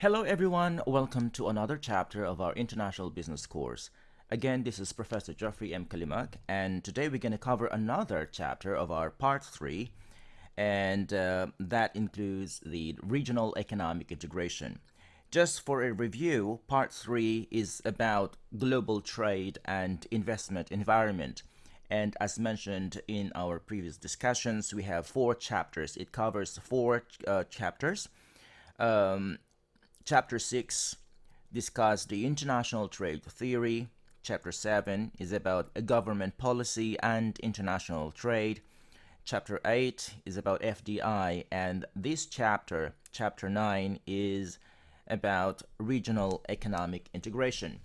Hello, everyone. Welcome to another chapter of our International Business course. Again, this is Professor Geoffrey M. Kalimak, and today we're going to cover another chapter of our Part 3, and that includes the regional economic integration. Just for a review, Part 3 is about global trade and investment environment. And as mentioned in our previous discussions, we have four chapters. It covers four chapters. Um, Chapter 6 discusses the international trade theory. Chapter 7 is about a government policy and international trade. Chapter 8 is about FDI, and this chapter, chapter 9, is about regional economic integration.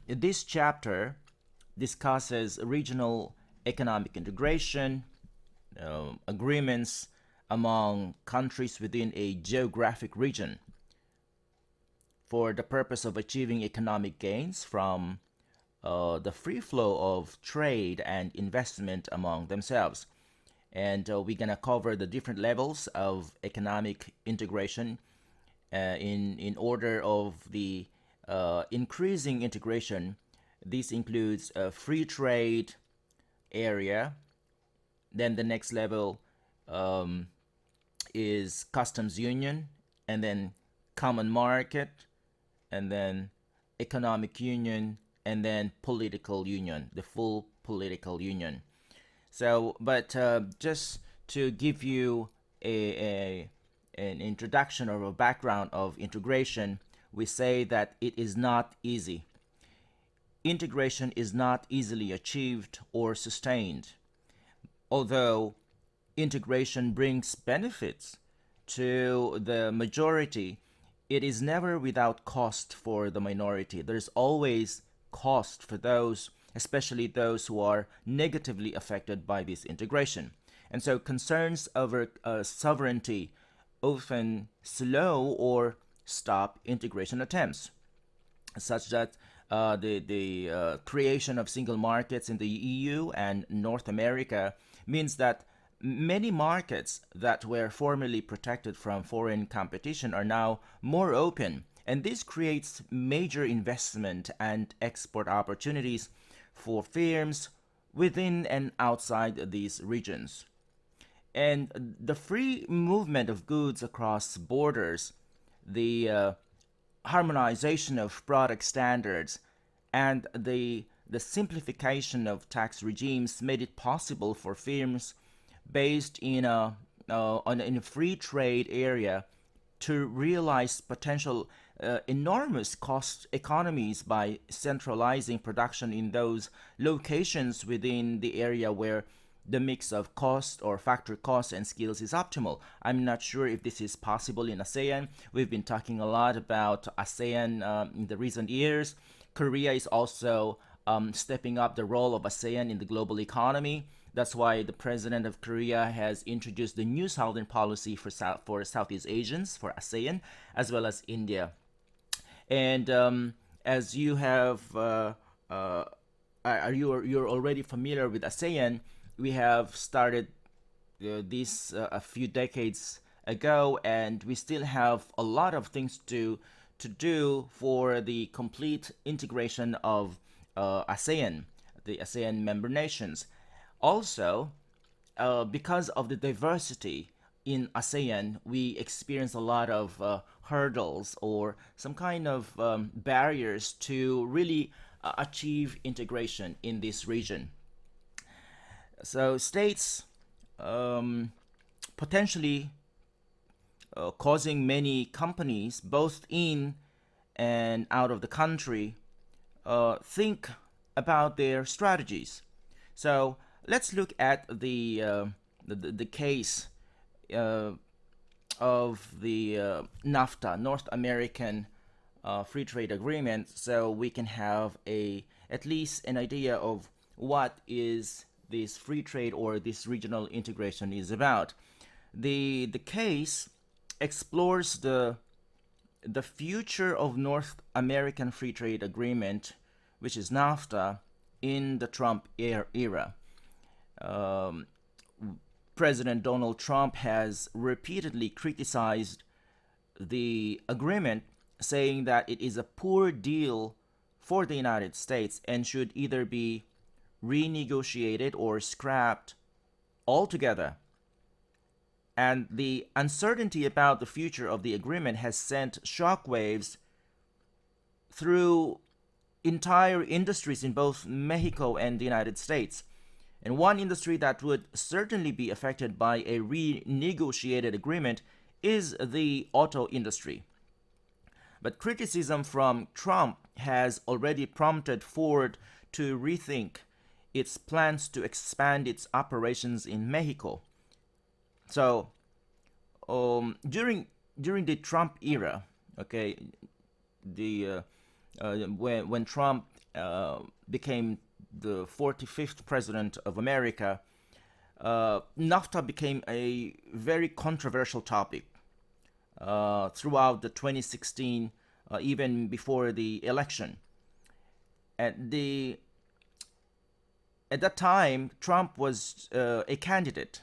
This chapter discusses regional economic integration, agreements among countries within a geographic region for the purpose of achieving economic gains from the free flow of trade and investment among themselves. And we're going to cover the different levels of economic integration in order of the increasing integration. This includes a free trade area. Then the next level is customs union, and then common market, and then economic union, and then political union, the full political union. So, but just to give you an introduction or a background of integration, we say that it is not easy. Integration is not easily achieved or sustained. Although integration brings benefits to the majority, it is never without cost for the minority. There's always cost for those, especially those who are negatively affected by this integration. And so concerns over sovereignty often slow or stop integration attempts, such that the creation of single markets in the EU and North America means that many markets that were formerly protected from foreign competition are now more open, and this creates major investment and export opportunities for firms within and outside these regions. And the free movement of goods across borders, the harmonization of product standards, and the simplification of tax regimes made it possible for firms based in a free trade area to realize potential enormous cost economies by centralizing production in those locations within the area where the mix of cost or factor costs and skills is optimal. I'm not sure if this is possible in ASEAN. We've been talking a lot about ASEAN in the recent years. Korea is also stepping up the role of ASEAN in the global economy. That's why the president of Korea has introduced the new Southern policy for Southeast Asians, for ASEAN, as well as India. And as you have, you're already familiar with ASEAN, we have started this a few decades ago, and we still have a lot of things to do for the complete integration of ASEAN, the ASEAN member nations. Also, because of the diversity in ASEAN, we experience a lot of hurdles or some kind of barriers to really achieve integration in this region. So, states potentially causing many companies, both in and out of the country, think about their strategies. So, let's look at the case uh, of the NAFTA, North American Free Trade Agreement, so we can have a at least an idea of what is this free trade or this regional integration is about. The case explores the future of North American Free Trade Agreement, which is NAFTA, in the Trump era. Um, President Donald Trump has repeatedly criticized the agreement, saying that it is a poor deal for the United States and should either be renegotiated or scrapped altogether. And the uncertainty about the future of the agreement has sent shockwaves through entire industries in both Mexico and the United States. And one industry that would certainly be affected by a renegotiated agreement is the auto industry. But criticism from Trump has already prompted Ford to rethink its plans to expand its operations in Mexico. So, during the Trump era, okay, the when Trump became the 45th president of America, NAFTA became a very controversial topic throughout the 2016, even before the election. At that time, Trump was a candidate,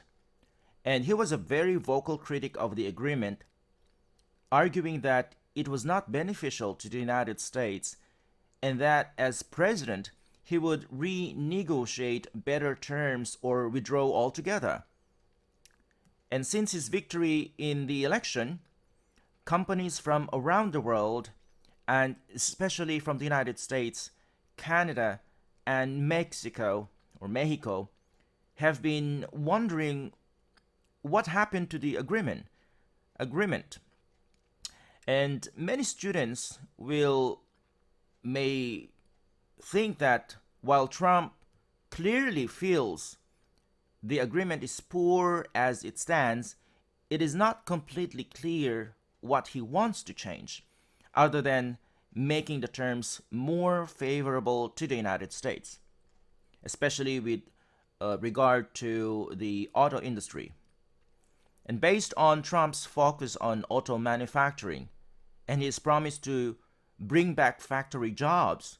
and he was a very vocal critic of the agreement, arguing that it was not beneficial to the United States and that as president, he would renegotiate better terms or withdraw altogether. And since his victory in the election, companies from around the world, and especially from the United States, Canada, and Mexico, have been wondering what happened to the agreement. And many students may think that while Trump clearly feels the agreement is poor as it stands, it is not completely clear what he wants to change, other than making the terms more favorable to the United States, especially with regard to the auto industry. And based on Trump's focus on auto manufacturing and his promise to bring back factory jobs,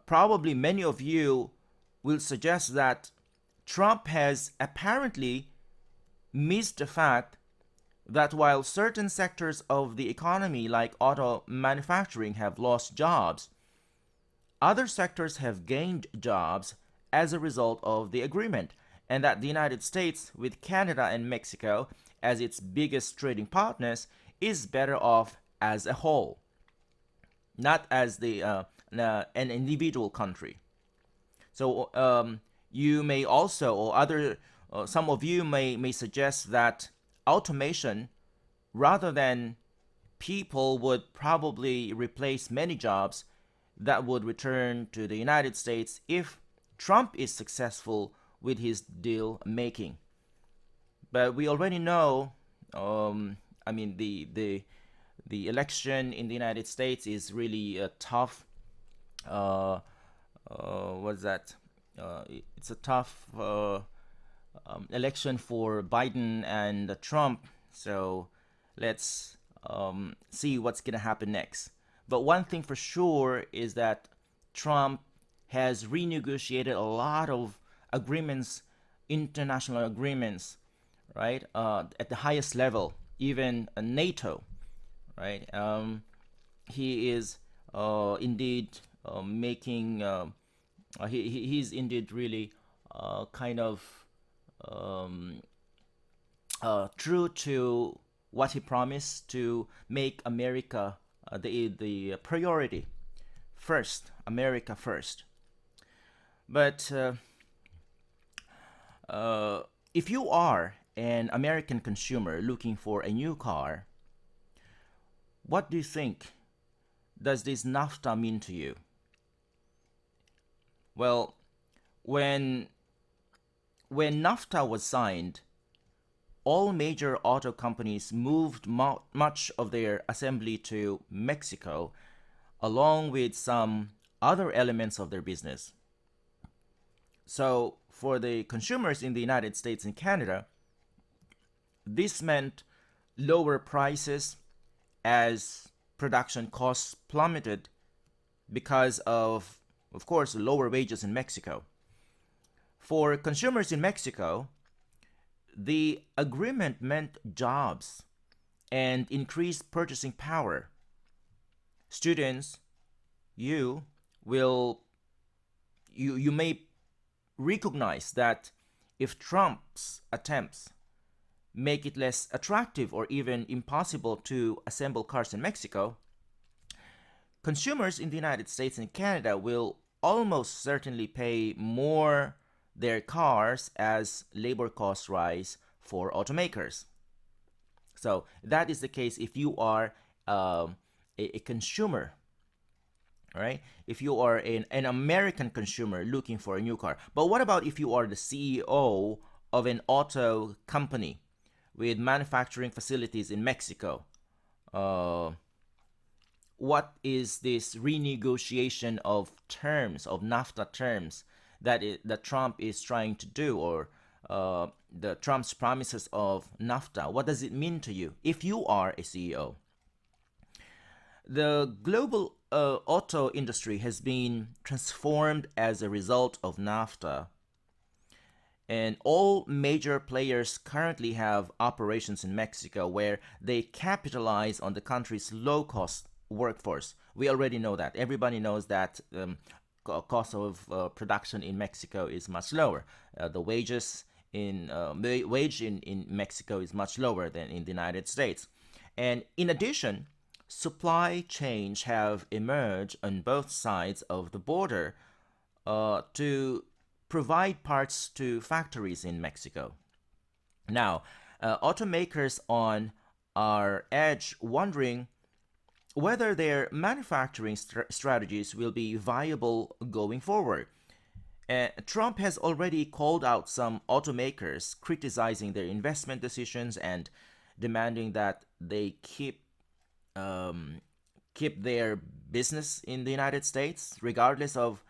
probably many of you will suggest that Trump has apparently missed the fact that while certain sectors of the economy, like auto manufacturing, have lost jobs, other sectors have gained jobs as a result of the agreement, and that the United States, with Canada and Mexico as its biggest trading partners, is better off as a whole, not as an individual country. So you may also, or some of you may suggest that automation, rather than people, would probably replace many jobs that would return to the United States if Trump is successful with his deal making. But we already know, the election in the United States is really tough. What's that? It's a tough election for Biden and Trump. So let's see what's going to happen next. But one thing for sure is that Trump has renegotiated a lot of agreements, international agreements, right? At the highest level, even NATO, right? He is indeed making. He's indeed really kind of true to what he promised, to make America the priority first, America first. But if you are an American consumer looking for a new car, what do you think does this NAFTA mean to you? Well, when NAFTA was signed, all major auto companies moved much of their assembly to Mexico, along with some other elements of their business. So, for the consumers in the United States and Canada, this meant lower prices as production costs plummeted because of course, lower wages in Mexico. For consumers in Mexico, the agreement meant jobs and increased purchasing power. Students, you will you may recognize that if Trump's attempts make it less attractive or even impossible to assemble cars in Mexico, consumers in the United States and Canada will almost certainly pay more their cars as labor costs rise for automakers. So that is the case if you are a consumer, right? If you are an American consumer looking for a new car. But what about if you are the CEO of an auto company with manufacturing facilities in Mexico? What is this renegotiation of terms, of NAFTA terms, that Trump is trying to do, or the Trump's promises of NAFTA? What does it mean to you if you are a CEO? The global auto industry has been transformed as a result of NAFTA, and all major players currently have operations in Mexico where they capitalize on the country's low-cost workforce. We already know that. Everybody knows that cost of production in Mexico is much lower. The wages in wage in Mexico is much lower than in the United States. And in addition, supply chains have emerged on both sides of the border to provide parts to factories in Mexico. Now, automakers on our edge wondering whether their manufacturing strategies will be viable going forward. Trump has already called out some automakers, criticizing their investment decisions and demanding that they keep their business in the United States, regardless of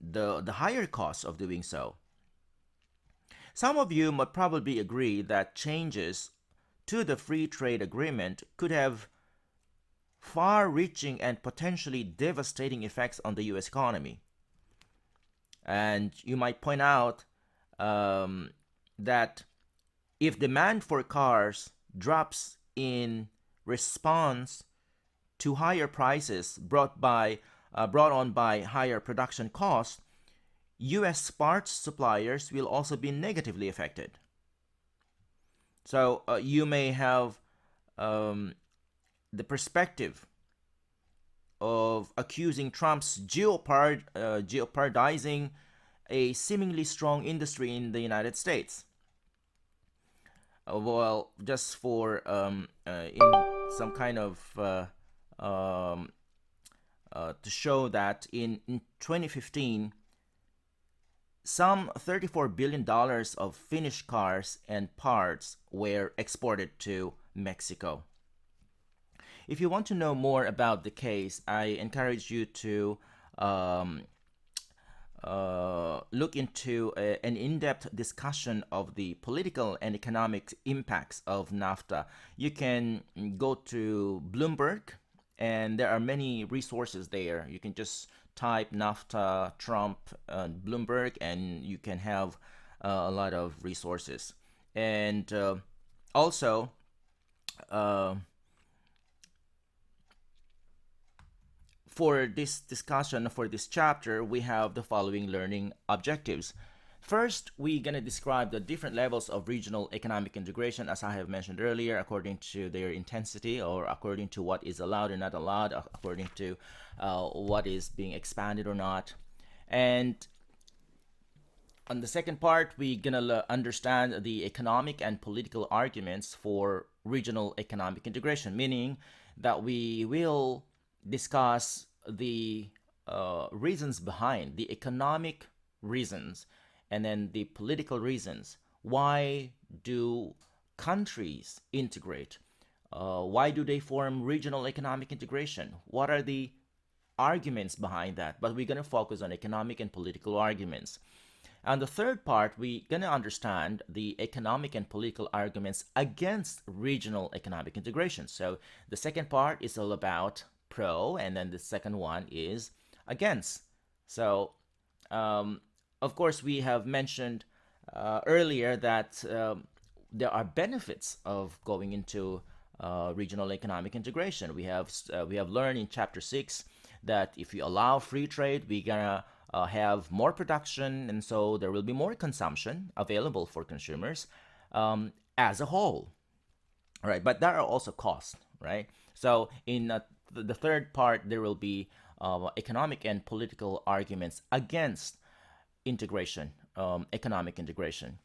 the higher cost of doing so. Some of you might probably agree that changes to the free trade agreement could have far-reaching and potentially devastating effects on the U.S. economy. And you might point out that if demand for cars drops in response to higher prices brought on by higher production costs, U.S. parts suppliers will also be negatively affected. So you may have the perspective of accusing Trump's jeopardizing a seemingly strong industry in the United States. Well, just for in some kind of to show that in 2015, some $34 billion of finished cars and parts were exported to Mexico. If you want to know more about the case, I encourage you to look into an in-depth discussion of the political and economic impacts of NAFTA. You can go to Bloomberg, and there are many resources there. You can just type NAFTA, Trump, Bloomberg, and you can have a lot of resources. And also, for this discussion, for this chapter, we have the following learning objectives. First, we're going to describe the different levels of regional economic integration, as I have mentioned earlier, according to their intensity, or according to what is allowed and not allowed, according to what is being expanded or not. And on the second part, we're going to understand the economic and political arguments for regional economic integration, meaning that we will discuss the reasons behind the economic reasons and then the political reasons. Why do countries integrate? Why do they form regional economic integration? What are the arguments behind that? But we're going to focus on economic and political arguments. And the third part, we're going to understand the economic and political arguments against regional economic integration. So the second part is all about pro, and then the second one is against. So of course, we have mentioned earlier that there are benefits of going into regional economic integration. We have learned in chapter 6 that if you allow free trade, we're gonna have more production, and so there will be more consumption available for consumers as a whole. All right, but there are also costs, right? So in the third part, there will be economic and political arguments against integration, economic integration.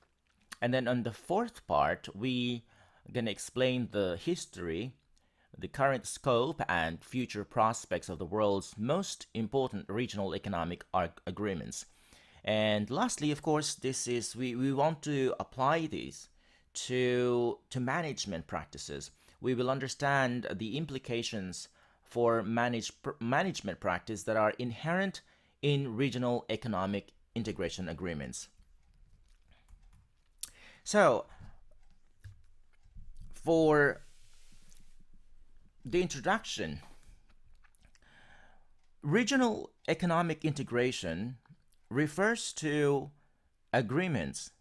And then on the fourth part, we are going to explain the history, the current scope, and future prospects of the world's most important regional economic agreements. And lastly, of course, this is we want to apply these to management practices. We will understand the implications for management practice that are inherent in regional economic integration agreements. So, for the introduction, regional economic integration refers to agreements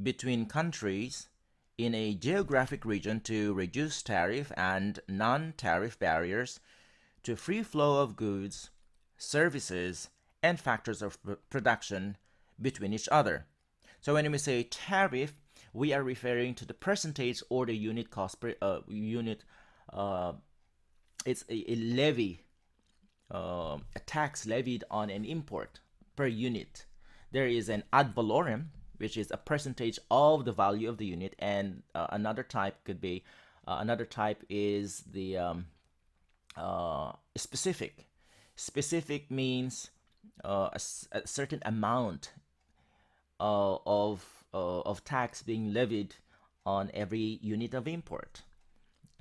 between countries in a geographic region to reduce tariff and non-tariff barriers to free flow of goods, services, and factors of production between each other. So when we say tariff, we are referring to the percentage or the unit cost per unit. It's a levy, a tax levied on an import per unit. There is an ad valorem, which is a percentage of the value of the unit, and another type could be another type is the specific. Specific means a certain amount of tax being levied on every unit of import.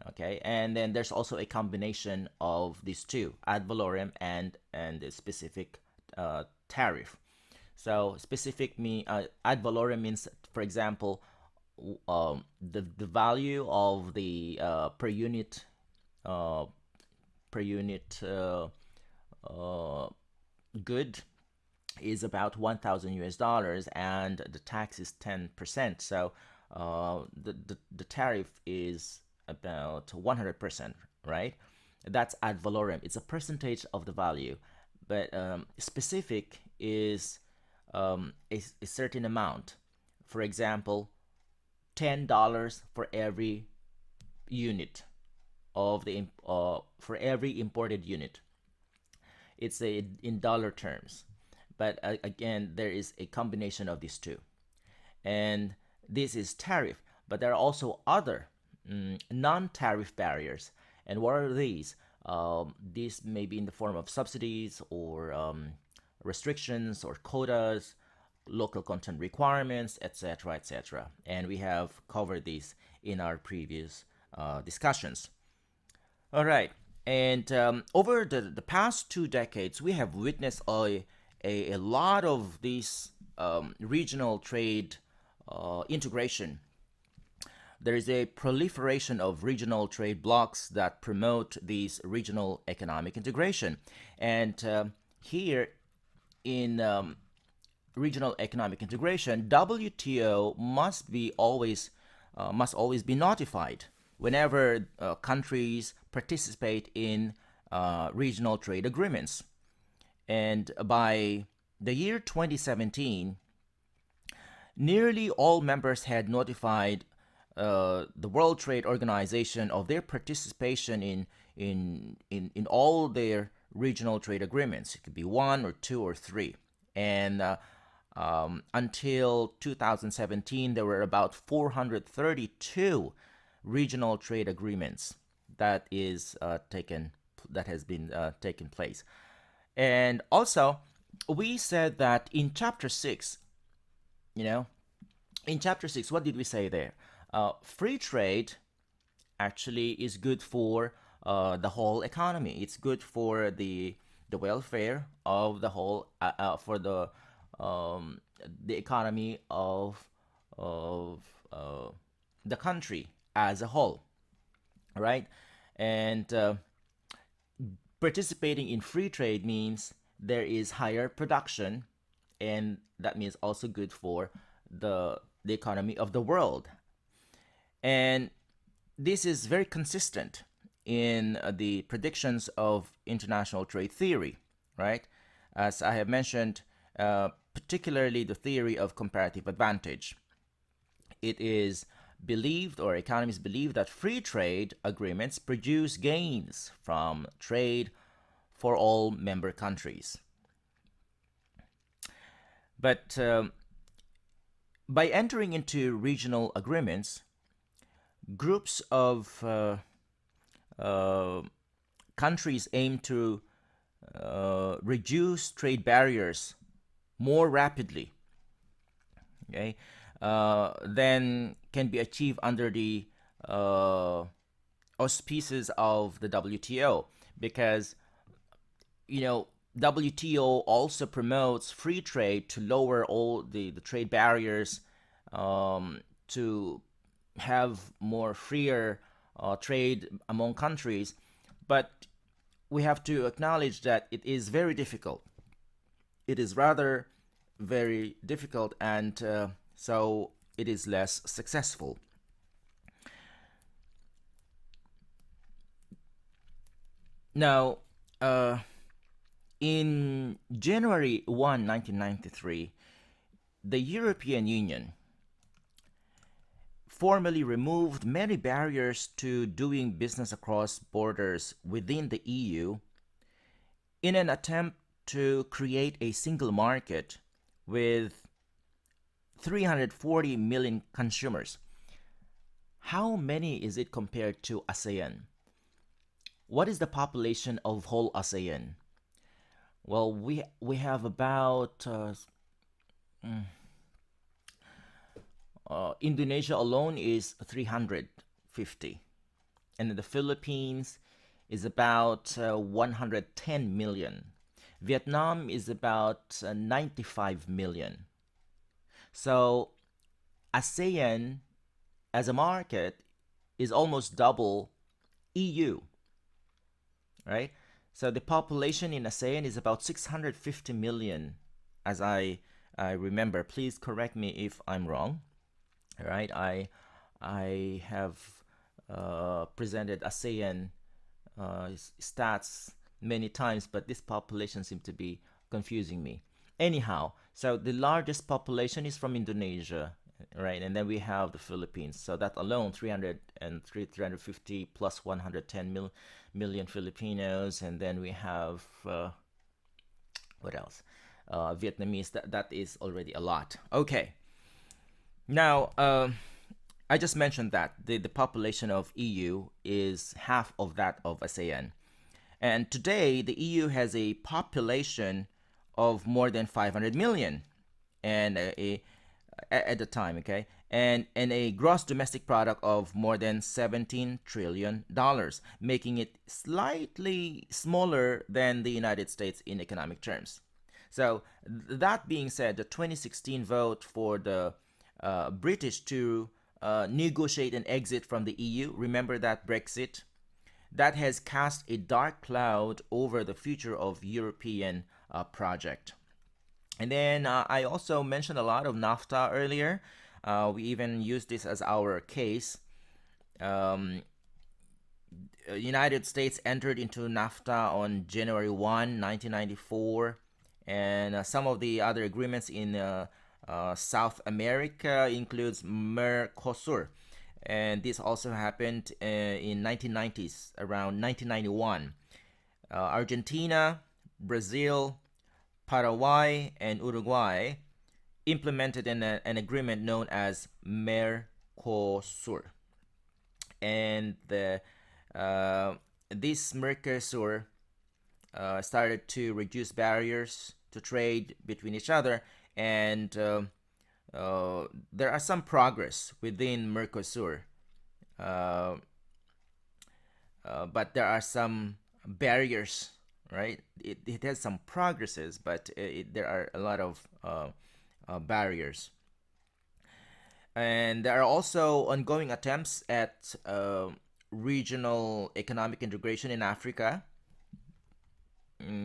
Okay, and then there's also a combination of these two, ad valorem and the specific tariff. So specific mean ad valorem means, for example, the value of the per unit uh, good is about 1,000 US dollars, and the tax is 10%. So the tariff is about 100%, right? That's ad valorem. It's a percentage of the value, but specific is a certain amount. For example, $10 for every unit of the for every imported unit. It's in dollar terms, but again, there is a combination of these two, and this is tariff. But there are also other non-tariff barriers, and what are these? These may be in the form of subsidies or restrictions or quotas, local content requirements, etc., etc. And we have covered these in our previous discussions. All right, and over the past 2 decades, we have witnessed a lot of these regional trade integration. There is a proliferation of regional trade blocs that promote these regional economic integration. And here in regional economic integration, WTO must always be notified whenever countries participate in regional trade agreements. And by the year 2017, nearly all members had notified the World Trade Organization of their participation in all their regional trade agreements. It could be one or two or three. And until 2017, there were about 432 regional trade agreements that has been taken place. And also, we said that in chapter 6, in chapter 6, what did we say there? Free trade actually is good for the whole economy. It's good for the welfare of the whole for the economy of the country as a whole, right? And participating in free trade means there is higher production, and that means also good for the economy of the world. And this is very consistent in the predictions of international trade theory, right? As I have mentioned, particularly the theory of comparative advantage. It is believed, or economists believe, that free trade agreements produce gains from trade for all member countries. But by entering into regional agreements, groups of countries aim to reduce trade barriers more rapidly, okay, than can be achieved under the auspices of the WTO, because WTO also promotes free trade to lower all the trade barriers, to have more freer trade among countries. But we have to acknowledge that it is very difficult. It is rather very difficult, and so it is less successful. Now, in January 1, 1993, the European Union formally removed many barriers to doing business across borders within the EU in an attempt to create a single market with 340 million consumers. How many is it compared to ASEAN? What is the population of whole ASEAN? Well, we have about Indonesia alone is 350, and the Philippines is about 110 million. Vietnam is about 95 million. So ASEAN as a market is almost double EU, right? So the population in ASEAN is about 650 million, as I remember. Please correct me if I'm wrong. All right, I have presented ASEAN stats many times, but this population seems to be confusing me. Anyhow, so the largest population is from Indonesia, right? And then we have the Philippines. So that alone, 350 plus 110 million Filipinos. And then we have, what else? Vietnamese. That is already a lot. Okay. Now, I just mentioned that the population of EU is half of that of ASEAN. And today, the EU has a population of more than 500 million, and at the time, okay, and a gross domestic product of more than $17 trillion, making it slightly smaller than the United States in economic terms. So that being said, the 2016 vote for the British to negotiate an exit from the EU, remember that Brexit, that has cast a dark cloud over the future of European project. And then I also mentioned a lot of NAFTA earlier. We even used this as our case. United States entered into NAFTA on January 1, 1994, and some of the other agreements in South America includes Mercosur. And this also happened in 1990s, around 1991. Argentina, Brazil, Paraguay, and Uruguay implemented an agreement known as Mercosur. And this Mercosur started to reduce barriers to trade between each other, and there are some progress within Mercosur, but there are some barriers, right? It has some progresses, but there are a lot of barriers. And there are also ongoing attempts at regional economic integration in Africa,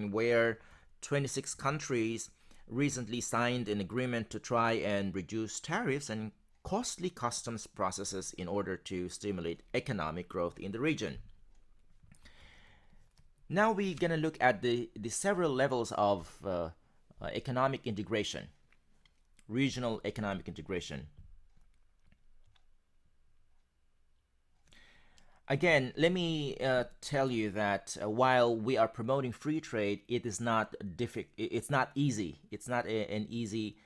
where 26 countries recently signed an agreement to try and reduce tariffs and costly customs processes in order to stimulate economic growth in the region. Now we're going to look at the several levels of economic integration, regional economic integration. Again, let me tell you that while we are promoting free trade, it is not it's not easy. It's not an easy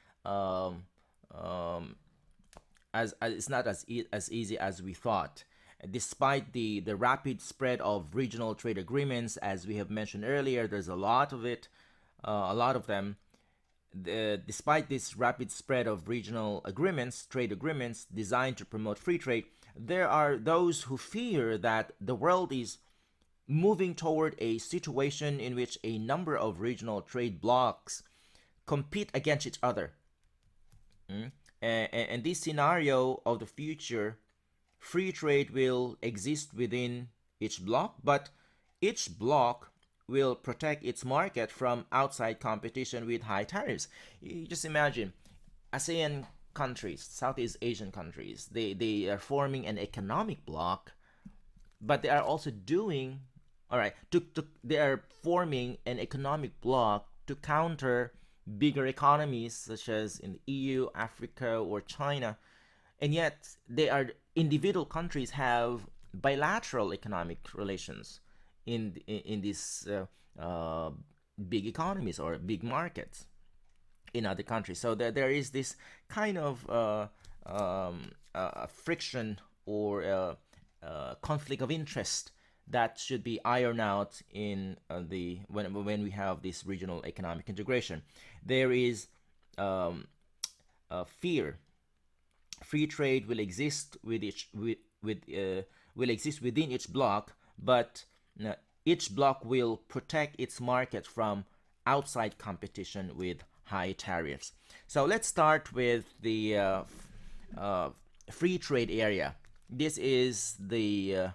as it's not as easy as we thought. Despite the rapid spread of regional trade agreements, as we have mentioned earlier, there's a lot of it, a lot of them. Despite this rapid spread of regional agreements, trade agreements designed to promote free trade, there are those who fear that the world is moving toward a situation in which a number of regional trade blocs compete against each other. And this scenario of the future, free trade will exist within each bloc, but each bloc will protect its market from outside competition with high tariffs. You just imagine ASEAN countries, Southeast Asian countries, they are forming an economic bloc, but they are also doing, all right, they are forming an economic bloc to counter bigger economies such as in the EU, Africa, or China. And yet they are individual countries have bilateral economic relations in these big economies or big markets in other countries. So there is this kind of friction or conflict of interest that should be ironed out in when we have this regional economic integration. There is fear. Free trade will exist will exist within each bloc, but each bloc will protect its market from outside competition with high tariffs. So let's start with the free trade area. This is the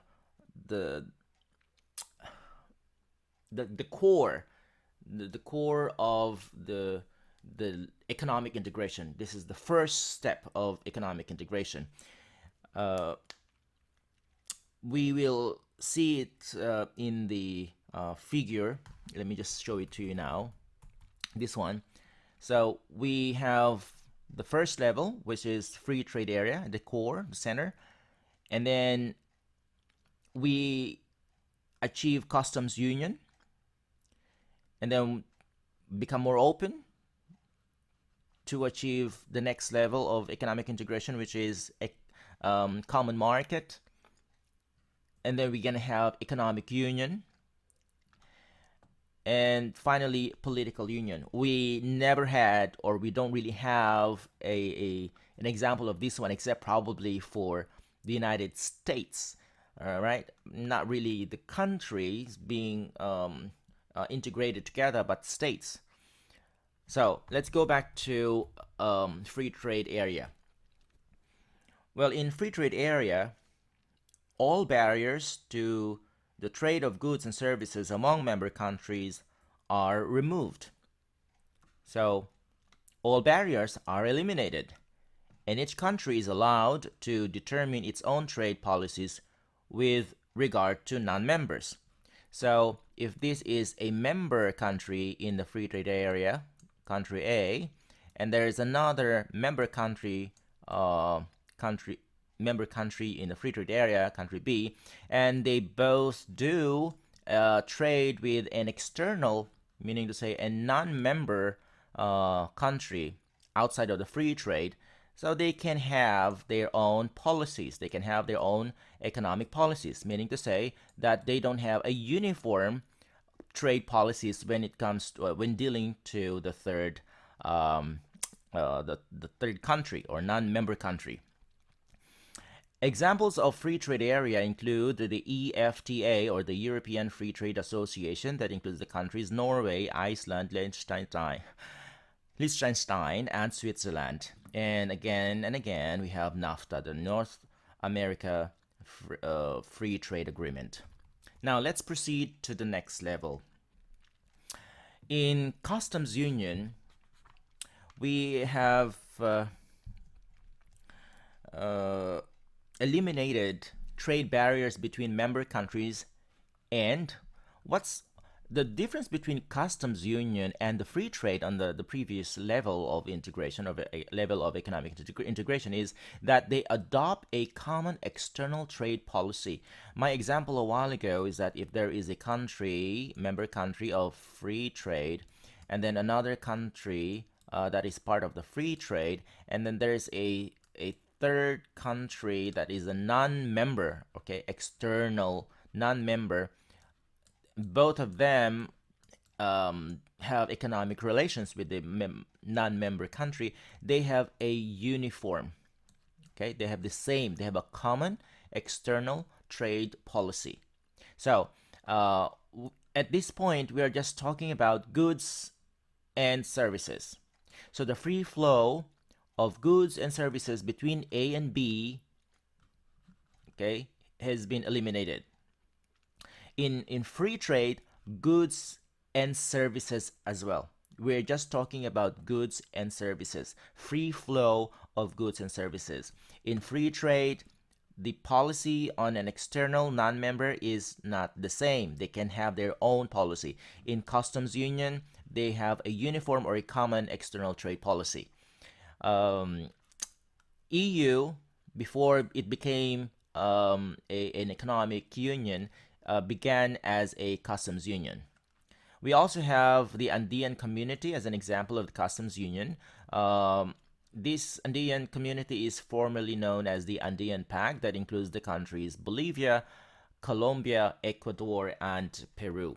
core, the core of the economic integration. This is the first step of economic integration. We will see it in the figure. Let me just show it to you now. This one. So we have the first level, which is free trade area, the core, the center, and then we achieve customs union, and then become more open to achieve the next level of economic integration, which is a common market. And then we're going to have economic union. And finally, political union. We never had, or we don't really have an example of this one, except probably for the United States. All right, not really the countries being integrated together, but states. So let's go back to free trade area. Well, in free trade area, all barriers to the trade of goods and services among member countries are removed. So all barriers are eliminated, and each country is allowed to determine its own trade policies with regard to non-members. So if this is a member country in the free trade area, country A, and there is another member country member country in the free trade area, country B, and they both do trade with an external, meaning to say a non-member country outside of the free trade, so they can have their own policies. They can have their own economic policies, meaning to say that they don't have a uniform trade policies when it comes to when dealing to the third the third country or non-member country. Examples of free trade area include the EFTA, or the European Free Trade Association, that includes the countries Norway, Iceland, Liechtenstein, and Switzerland. And again, we have NAFTA, the North America Free Trade Agreement. Now let's proceed to the next level. In customs union, we have uh, eliminated trade barriers between member countries. And what's the difference between customs union and the free trade on the previous level of integration, of a level of economic integration, is that they adopt a common external trade policy. My example a while ago is that if there is a country, member country of free trade, and then another country that is part of the free trade, and then there's a third country that is a non-member, okay, external non-member, both of them have economic relations with the non-member country. They have a uniform, okay, they have the same, they have a common external trade policy. So at this point we are just talking about goods and services. So the free flow of goods and services between A and B, okay, has been eliminated. In free trade, goods and services as well. We're just talking about goods and services, free flow of goods and services. In free trade, the policy on an external non-member is not the same. They can have their own policy. In customs union, they have a uniform or a common external trade policy. EU, before it became an economic union, began as a customs union. We also have the Andean community as an example of the customs union. This Andean community is formerly known as the Andean Pact, that includes the countries Bolivia, Colombia, Ecuador, and Peru.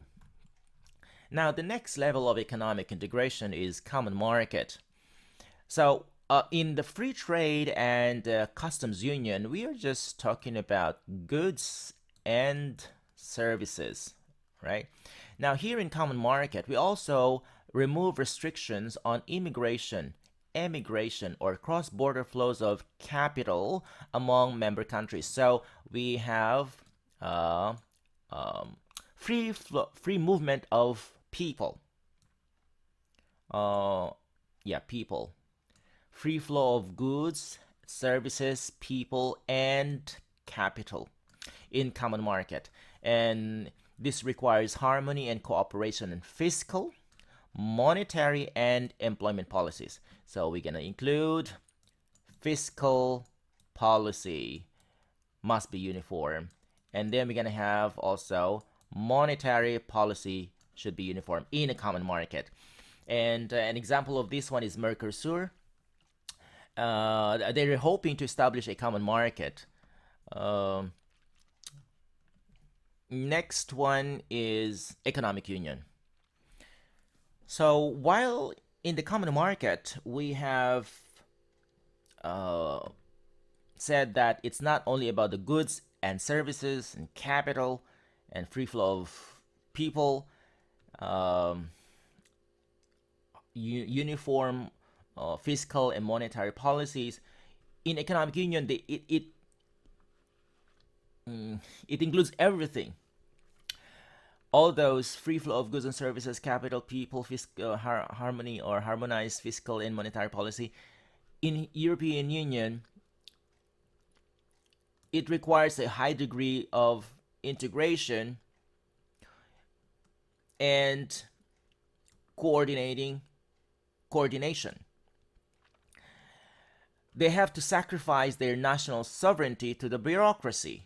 Now, the next level of economic integration is common market. So, in the free trade and customs union, we are just talking about goods and services, right? Now, here in common market, we also remove restrictions on immigration, emigration, or cross-border flows of capital among member countries. So we have free movement of people. People. Free flow of goods, services, people, and capital in common market. And this requires harmony and cooperation in fiscal, monetary, and employment policies. So we're going to include fiscal policy must be uniform. And then we're going to have also monetary policy should be uniform in a common market. And an example of this one is Mercosur. They're hoping to establish a common market. Next one is economic union. So while in the common market we have said that it's not only about the goods and services and capital and free flow of people, uniform fiscal and monetary policies. In economic union, it includes everything. All those free flow of goods and services, capital, people, fiscal harmony or harmonized fiscal and monetary policy. In European Union, it requires a high degree of integration and coordination. They have to sacrifice their national sovereignty to the bureaucracy.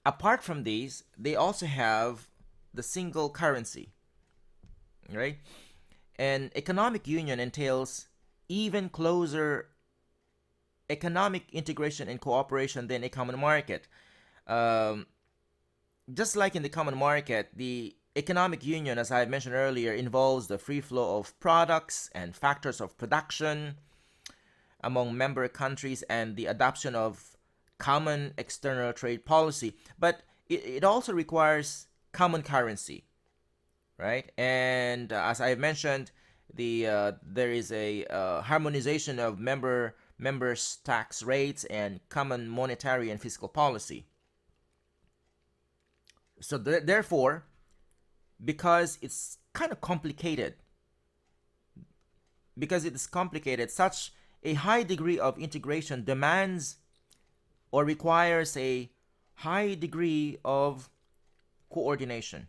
Apart from these, they also have the single currency, right? And economic union entails even closer economic integration and cooperation than a common market. Just like in the common market, the economic union, as I mentioned earlier, involves the free flow of products and factors of production among member countries and the adoption of common external trade policy. But it also requires common currency, right? And as I mentioned, there is a harmonization of members' tax rates and common monetary and fiscal policy. So therefore, because it's kind of complicated, such a high degree of integration demands or requires a high degree of coordination.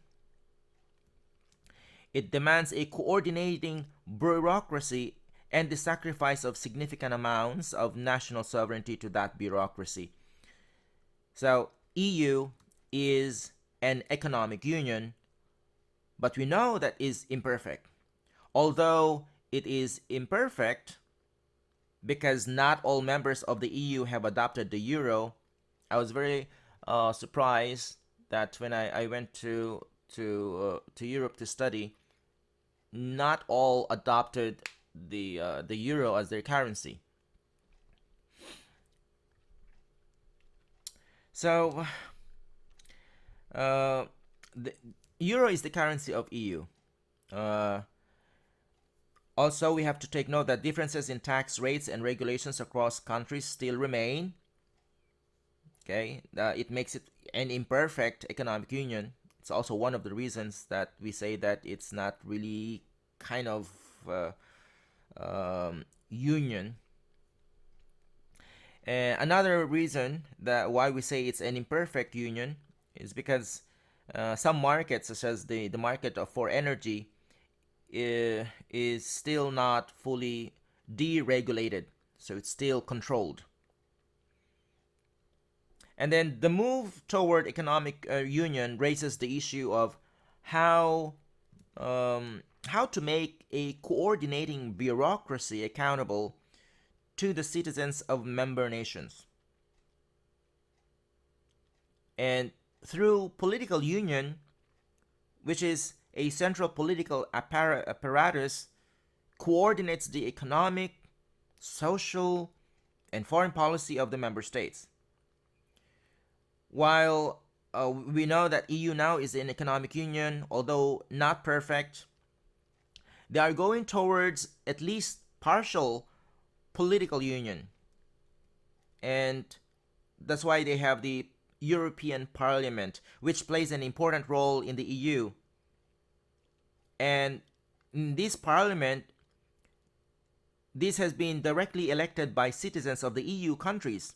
It demands a coordinating bureaucracy and the sacrifice of significant amounts of national sovereignty to that bureaucracy. So, EU is an economic union, but we know that is imperfect. Although it is imperfect because not all members of the EU have adopted the euro, I was very surprised that when I went to Europe to study, not all adopted the euro as their currency. So the euro is the currency of EU. Also, we have to take note that differences in tax rates and regulations across countries still remain. Okay, it makes it an imperfect economic union. It's also one of the reasons that we say that it's not really kind of union. Another reason that why we say it's an imperfect union is because some markets, such as the market for energy, is still not fully deregulated, so it's still controlled. And then the move toward economic union raises the issue of how to make a coordinating bureaucracy accountable to the citizens of member nations. And through political union, which is a central political apparatus, coordinates the economic, social, and foreign policy of the member states. While we know that EU now is an economic union, although not perfect, they are going towards at least partial political union. And that's why they have the European Parliament, which plays an important role in the EU. And in this parliament, this has been directly elected by citizens of the EU countries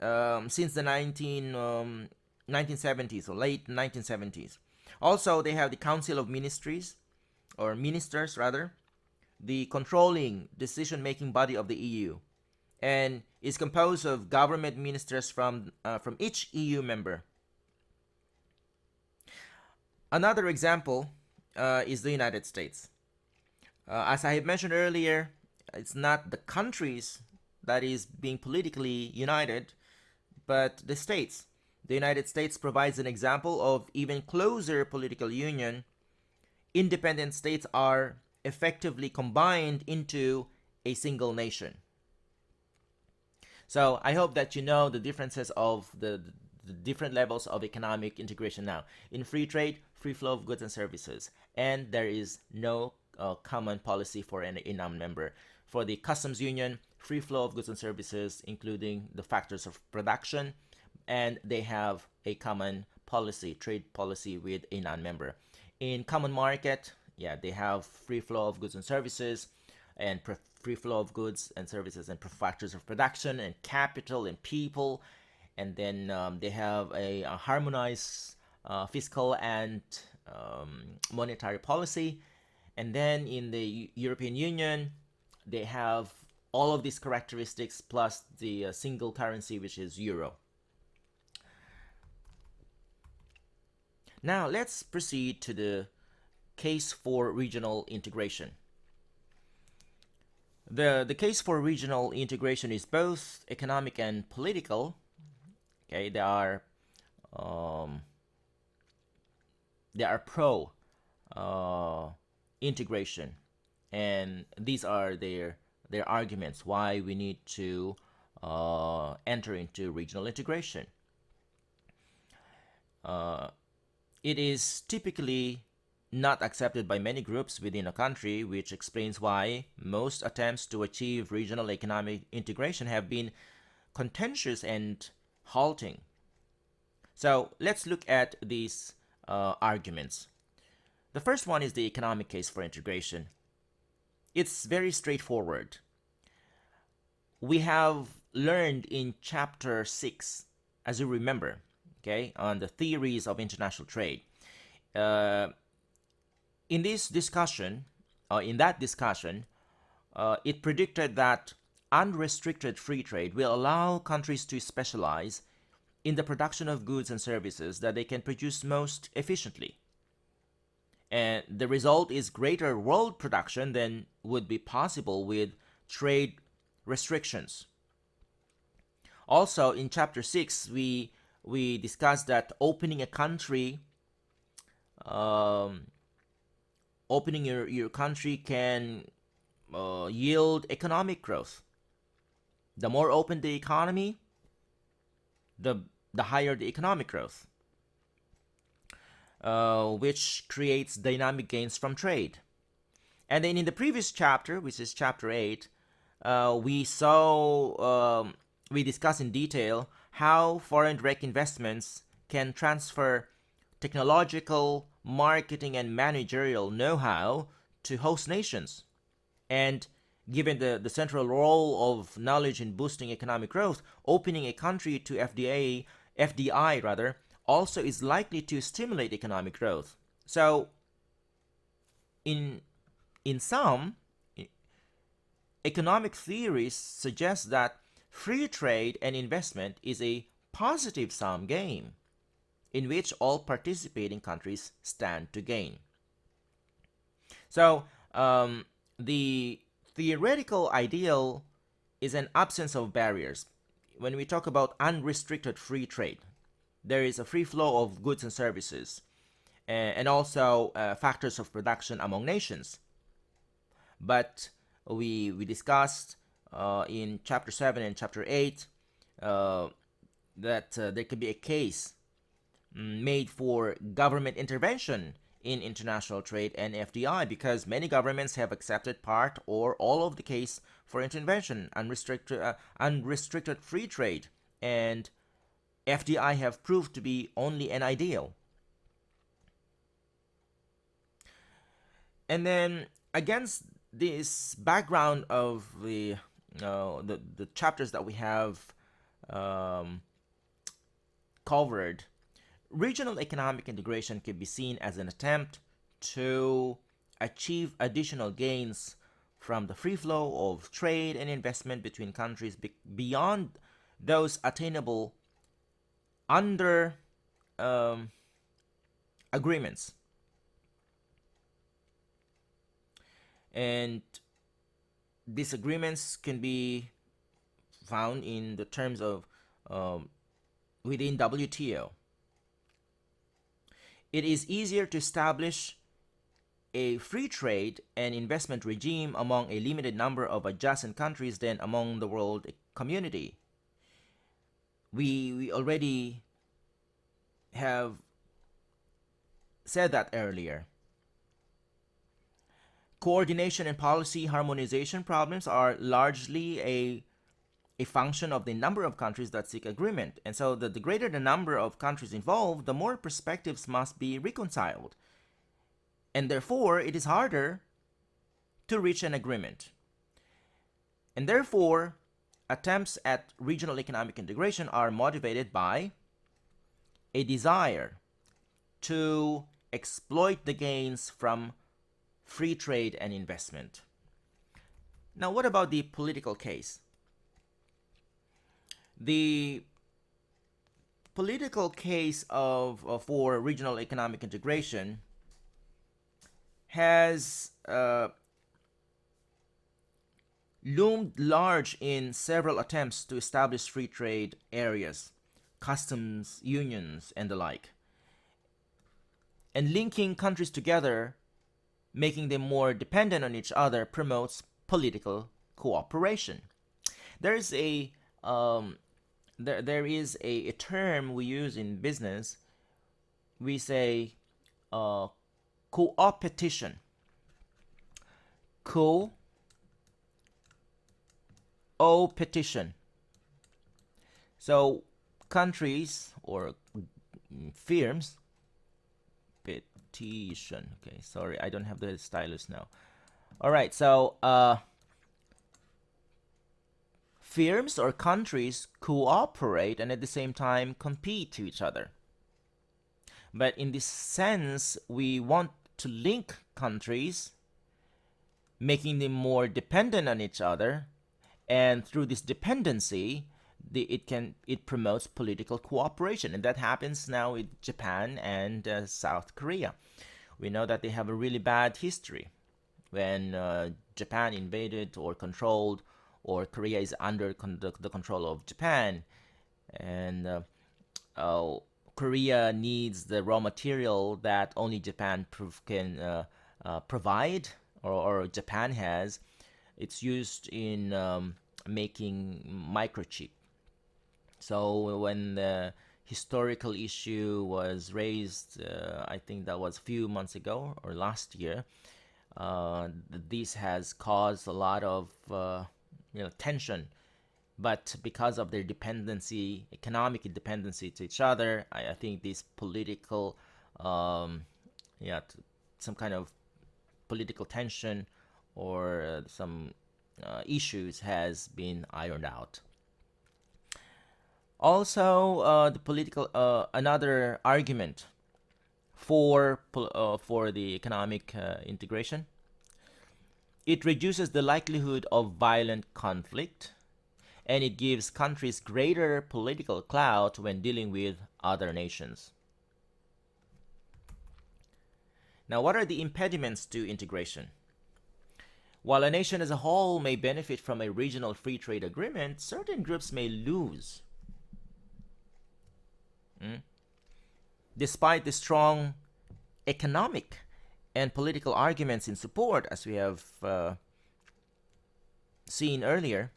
since the 1970s or late 1970s. Also, they have the Council of Ministries, or ministers rather, the controlling decision-making body of the EU, and is composed of government ministers from each EU member. Another example is the United States. As I have mentioned earlier, it's not the countries that is being politically united, but the states. The United States provides an example of even closer political union. Independent states are effectively combined into a single nation. So I hope that you know the differences of the different levels of economic integration now. In free trade, free flow of goods and services, and there is no common policy for a non-member. For the customs union, free flow of goods and services, including the factors of production, and they have a common policy, trade policy with a non-member. In common market, they have free flow of goods and services, and free flow of goods and services, and factors of production, and capital, and people. And then they have a harmonized fiscal and monetary policy. And then in the European Union, they have all of these characteristics plus the single currency, which is euro. Now let's proceed to the case for regional integration. The case for regional integration is both economic and political. Okay, they are pro integration, and these are their arguments why we need to enter into regional integration. It is typically not accepted by many groups within a country, which explains why most attempts to achieve regional economic integration have been contentious and halting. So let's look at these arguments. The first one is the economic case for integration. It's very straightforward. we have learned in chapter 6, as you remember, okay, on the theories of international trade. Uh, in this discussion, in that discussion, it predicted that unrestricted free trade will allow countries to specialize in the production of goods and services that they can produce most efficiently. And the result is greater world production than would be possible with trade restrictions. Also, in chapter 6, we discussed that um, opening your country can yield economic growth. The more open the economy, the higher the economic growth, which creates dynamic gains from trade. And then in the previous chapter, which is chapter 8, we discussed in detail how foreign direct investments can transfer technological, marketing, and managerial know-how to host nations. And given the central role of knowledge in boosting economic growth, opening a country to FDI rather, also is likely to stimulate economic growth. So, in sum, economic theories suggest that free trade and investment is a positive sum game in which all participating countries stand to gain. So, the theoretical ideal is an absence of barriers. When we talk about unrestricted free trade, there is a free flow of goods and services, and also factors of production among nations. But we discussed in chapter 7 and chapter 8 that there could be a case made for government intervention in international trade and FDI, because many governments have accepted part or all of the case for intervention, unrestricted free trade, and FDI have proved to be only an ideal. And then against this background of the chapters that we have covered, regional economic integration can be seen as an attempt to achieve additional gains from the free flow of trade and investment between countries beyond those attainable under agreements. And these agreements can be found in the terms of within WTO. It is easier to establish a free trade and investment regime among a limited number of adjacent countries than among the world community. We already have said that earlier. Coordination and policy harmonization problems are largely a function of the number of countries that seek agreement. And so the greater the number of countries involved, the more perspectives must be reconciled. And therefore, it is harder to reach an agreement. And therefore, attempts at regional economic integration are motivated by a desire to exploit the gains from free trade and investment. Now, what about the political case? The political case for regional economic integration has loomed large in several attempts to establish free trade areas, customs unions, and the like. And linking countries together, making them more dependent on each other, promotes political cooperation. There is a term we use in business. We say co-opetition. Co-opetition. So countries or firms, petition. Okay, sorry, I don't have the stylus now. All right, so firms or countries cooperate and at the same time compete to each other. But in this sense, we want to link countries, making them more dependent on each other, and through this dependency, it promotes political cooperation, and that happens now with Japan and South Korea. We know that they have a really bad history when Japan invaded or controlled, or Korea is under the control of Japan, and Korea needs the raw material that only Japan can provide, or Japan has. It's used in making microchip. So when the historical issue was raised, I think that was a few months ago or last year, this has caused a lot of tension. But because of their dependency, economic dependency to each other, I think this political, some kind of political tension or some issues has been ironed out. Also, the political another argument for the economic integration, it reduces the likelihood of violent conflict, and it gives countries greater political clout when dealing with other nations. Now, what are the impediments to integration? While a nation as a whole may benefit from a regional free trade agreement, certain groups may lose. Despite the strong economic and political arguments in support, as we have seen earlier,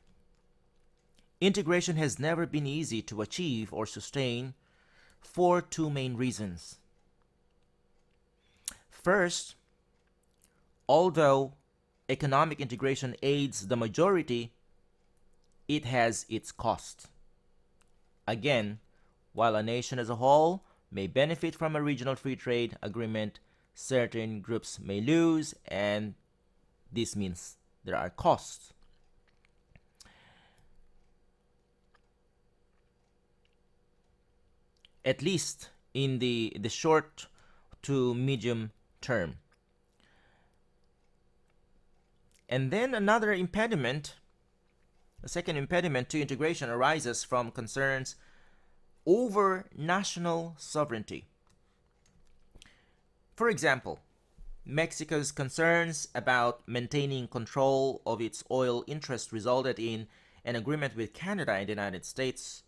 integration has never been easy to achieve or sustain for two main reasons. First, although economic integration aids the majority, it has its cost. Again, while a nation as a whole may benefit from a regional free trade agreement, certain groups may lose, and this means there are costs. At least in the short to medium term. And then another impediment, a second impediment to integration, arises from concerns over national sovereignty. For example, Mexico's concerns about maintaining control of its oil interests resulted in an agreement with Canada and the United States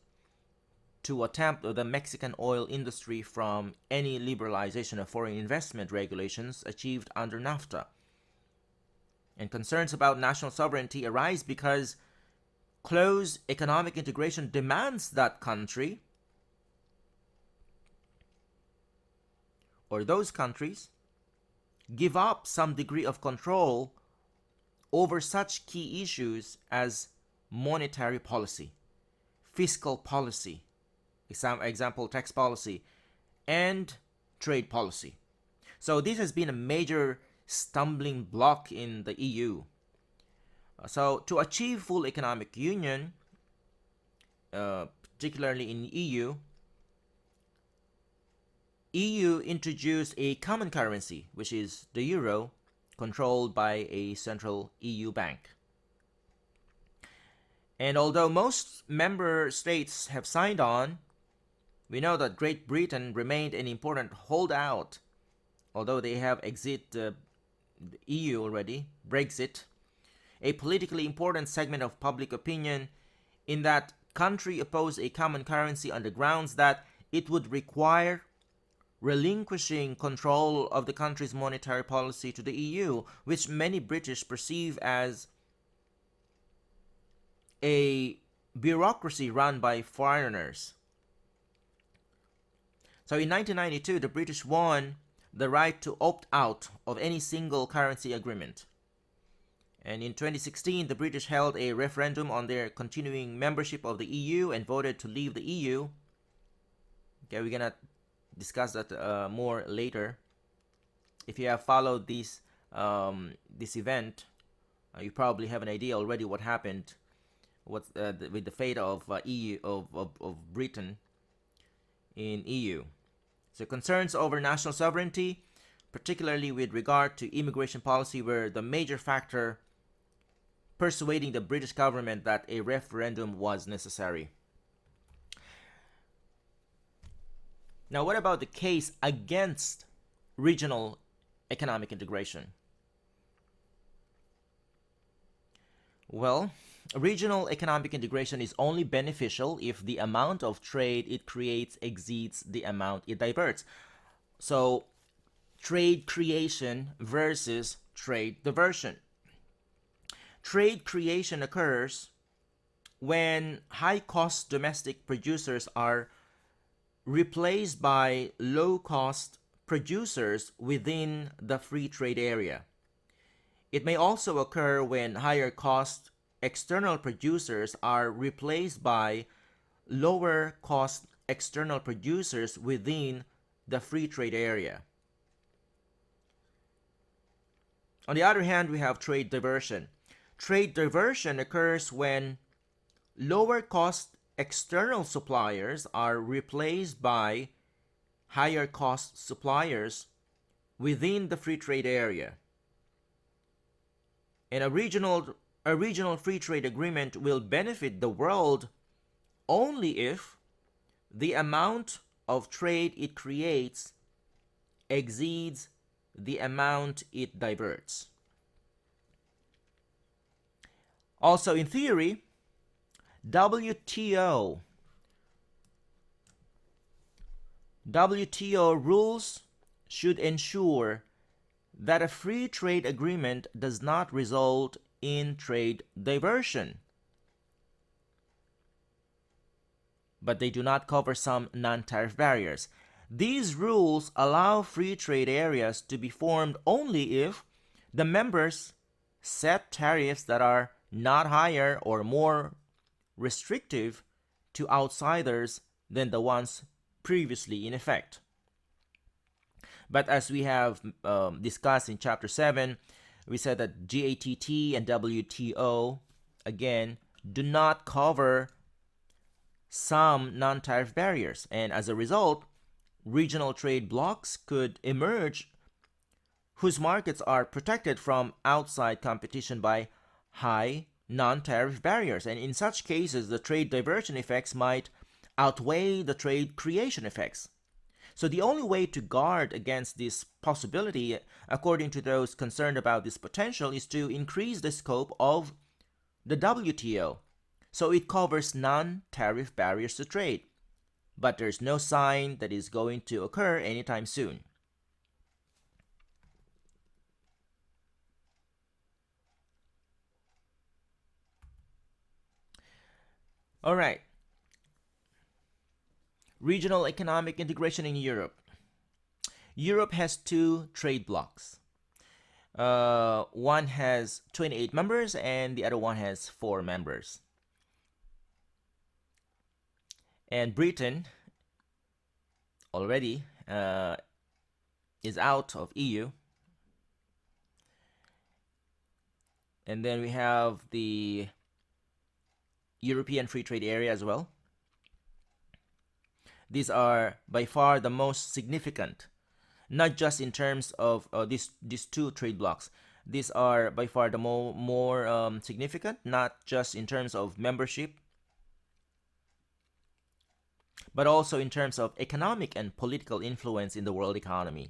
to attempt the Mexican oil industry from any liberalization of foreign investment regulations achieved under NAFTA. And concerns about national sovereignty arise because close economic integration demands that country or those countries give up some degree of control over such key issues as monetary policy, fiscal policy, example tax policy, and trade policy. So this has been a major stumbling block in the EU. So to achieve full economic union, particularly in EU introduced a common currency, which is the euro, controlled by a central EU bank. And although most member states have signed on, we know that Great Britain remained an important holdout, although they have exited the EU already, Brexit, a politically important segment of public opinion in that country opposed a common currency on the grounds that it would require relinquishing control of the country's monetary policy to the EU, which many British perceive as a bureaucracy run by foreigners. So in 1992, the British won the right to opt out of any single currency agreement. And in 2016, the British held a referendum on their continuing membership of the EU and voted to leave the EU. Okay, we're gonna discuss that more later. If you have followed this event, you probably have an idea already what happened with the fate of EU of Britain in EU. So concerns over national sovereignty, particularly with regard to immigration policy, were the major factor persuading the British government that a referendum was necessary. Now, what about the case against regional economic integration? Well, regional economic integration is only beneficial if the amount of trade it creates exceeds the amount it diverts. So, trade creation versus trade diversion. Trade creation occurs when high-cost domestic producers are replaced by low-cost producers within the free trade area. It may also occur when higher-cost external producers are replaced by lower-cost external producers within the free trade area. On the other hand, we have trade diversion. Trade diversion occurs when lower-cost external suppliers are replaced by higher-cost suppliers within the free trade area. And a regional free trade agreement will benefit the world only if the amount of trade it creates exceeds the amount it diverts. Also, in theory, WTO rules should ensure that a free trade agreement does not result in trade diversion, but they do not cover some non-tariff barriers. These rules allow free trade areas to be formed only if the members set tariffs that are not higher or more restrictive to outsiders than the ones previously in effect. But as we have discussed in Chapter 7, we said that GATT and WTO, again, do not cover some non-tariff barriers. And as a result, regional trade blocs could emerge whose markets are protected from outside competition by high non-tariff barriers. And in such cases, the trade diversion effects might outweigh the trade creation effects. So the only way to guard against this possibility, according to those concerned about this potential, is to increase the scope of the WTO, so it covers non-tariff barriers to trade. But there's no sign that is going to occur anytime soon. All right. Regional economic integration in Europe. Europe has two trade blocs. One has 28 members and the other one has 4 members. And Britain already is out of EU. And then we have the European Free Trade Area as well. These are by far the most significant, not just in terms of these two trade blocs. These are by far the more significant, not just in terms of membership, but also in terms of economic and political influence in the world economy.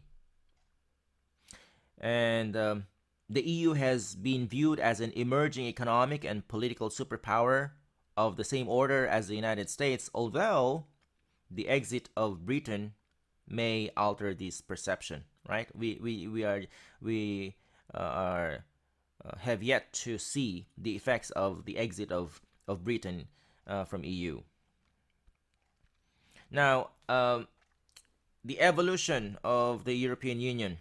And the EU has been viewed as an emerging economic and political superpower of the same order as the United States, although the exit of Britain may alter this perception, right? We have yet to see the effects of the exit of Britain from EU. Now, the evolution of the European Union,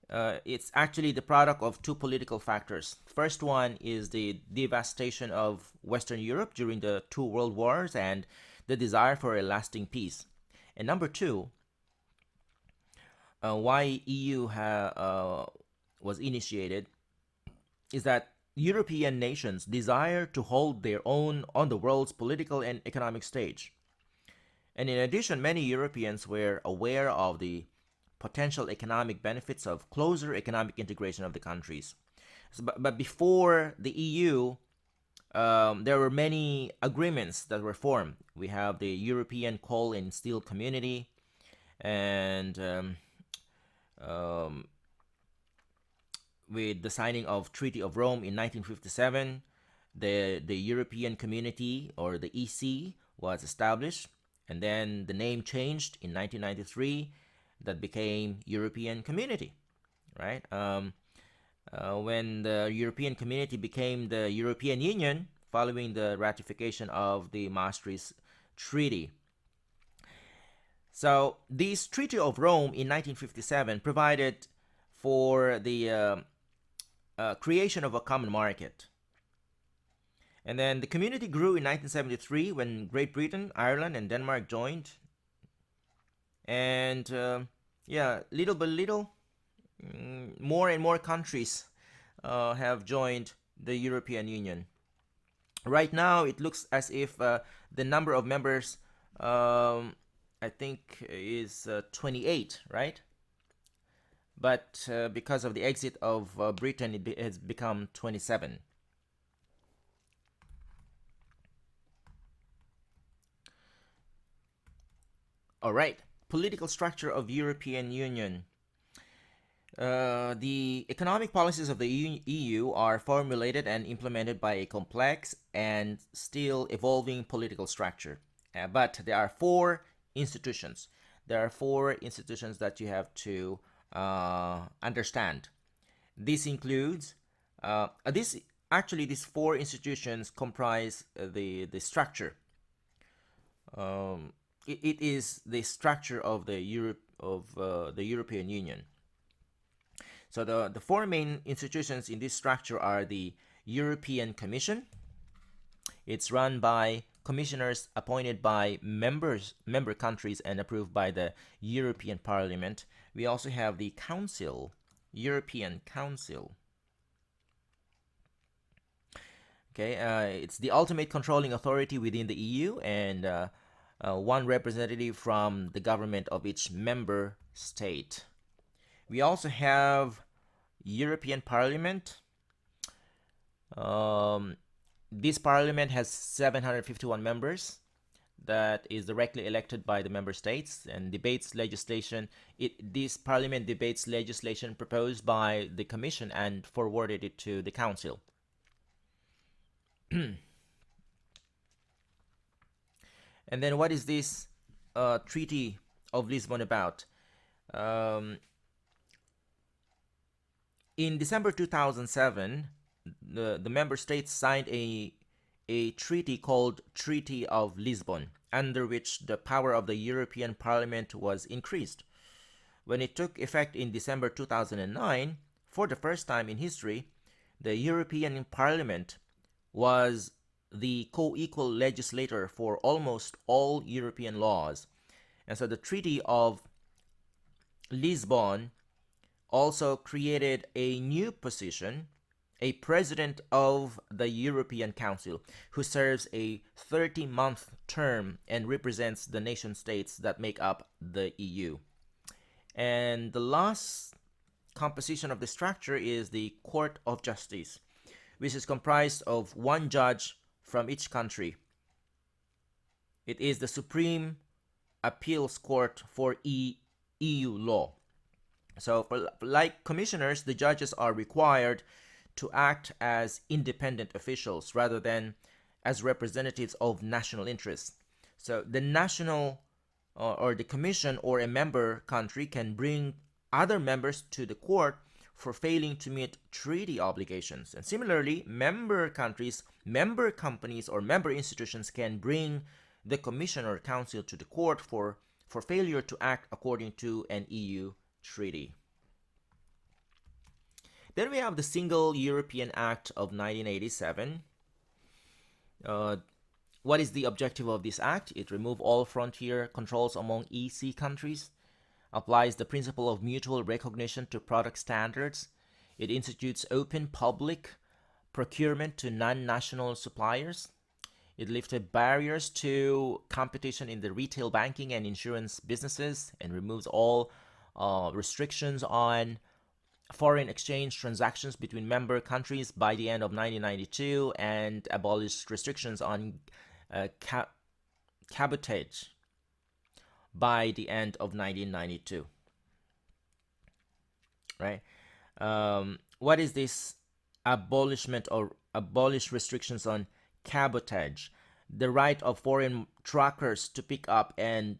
it's actually the product of two political factors. First one is the devastation of Western Europe during the 2 world wars and the desire for a lasting peace. And number two, why EU was initiated is that European nations desire to hold their own on the world's political and economic stage. And in addition, many Europeans were aware of the potential economic benefits of closer economic integration of the countries. But before the EU, there were many agreements that were formed. We have the European Coal and Steel Community, and with the signing of Treaty of Rome in 1957, the European Community, or the EC, was established, and then the name changed in 1993. That became European Community, right? When the European Community became the European Union following the ratification of the Maastricht Treaty. So this Treaty of Rome in 1957 provided for the creation of a common market. And then the community grew in 1973 when Great Britain, Ireland, and Denmark joined. And little by little, more and more countries have joined the European Union. Right now, it looks as if the number of members, I think, is 28, right? But because of the exit of Britain, it has become 27. All right, political structure of European Union. The economic policies of the EU are formulated and implemented by a complex and still evolving political structure. But there are four institutions. There are four institutions that you have to understand. This includes these four institutions comprise the structure. It is the structure of the European Union. So the four main institutions in this structure are the European Commission. It's run by commissioners appointed by member countries and approved by the European Parliament. We also have the Council, European Council. Okay, it's the ultimate controlling authority within the EU, and one representative from the government of each member state. We also have European Parliament. This parliament has 751 members that is directly elected by the member states and debates legislation. This parliament debates legislation proposed by the Commission and forwarded it to the Council. And then what is this Treaty of Lisbon about? In December 2007, the member states signed a treaty called Treaty of Lisbon, under which the power of the European Parliament was increased. When it took effect in December 2009, for the first time in history, the European Parliament was the co-equal legislator for almost all European laws. And so the Treaty of Lisbon also created a new position, a president of the European Council, who serves a 30-month term and represents the nation states that make up the EU. And the last composition of the structure is the Court of Justice, which is comprised of one judge from each country. It is the Supreme Appeals Court for EU law. So, like commissioners, the judges are required to act as independent officials rather than as representatives of national interests. So, the national or the commission or a member country can bring other members to the court for failing to meet treaty obligations. And similarly, member countries, member companies, or member institutions can bring the commission or council to the court for failure to act according to an EU treaty. Then we have the Single European Act of 1987. What is the objective of this act? It removes all frontier controls among EC countries, applies the principle of mutual recognition to product standards. It institutes open, public, procurement to non-national suppliers. It lifted barriers to competition in the retail banking and insurance businesses and removes all restrictions on foreign exchange transactions between member countries by the end of 1992 and abolished restrictions on cabotage by the end of 1992. Right? What is this abolishment or abolish restrictions on cabotage? The right of foreign truckers to pick up and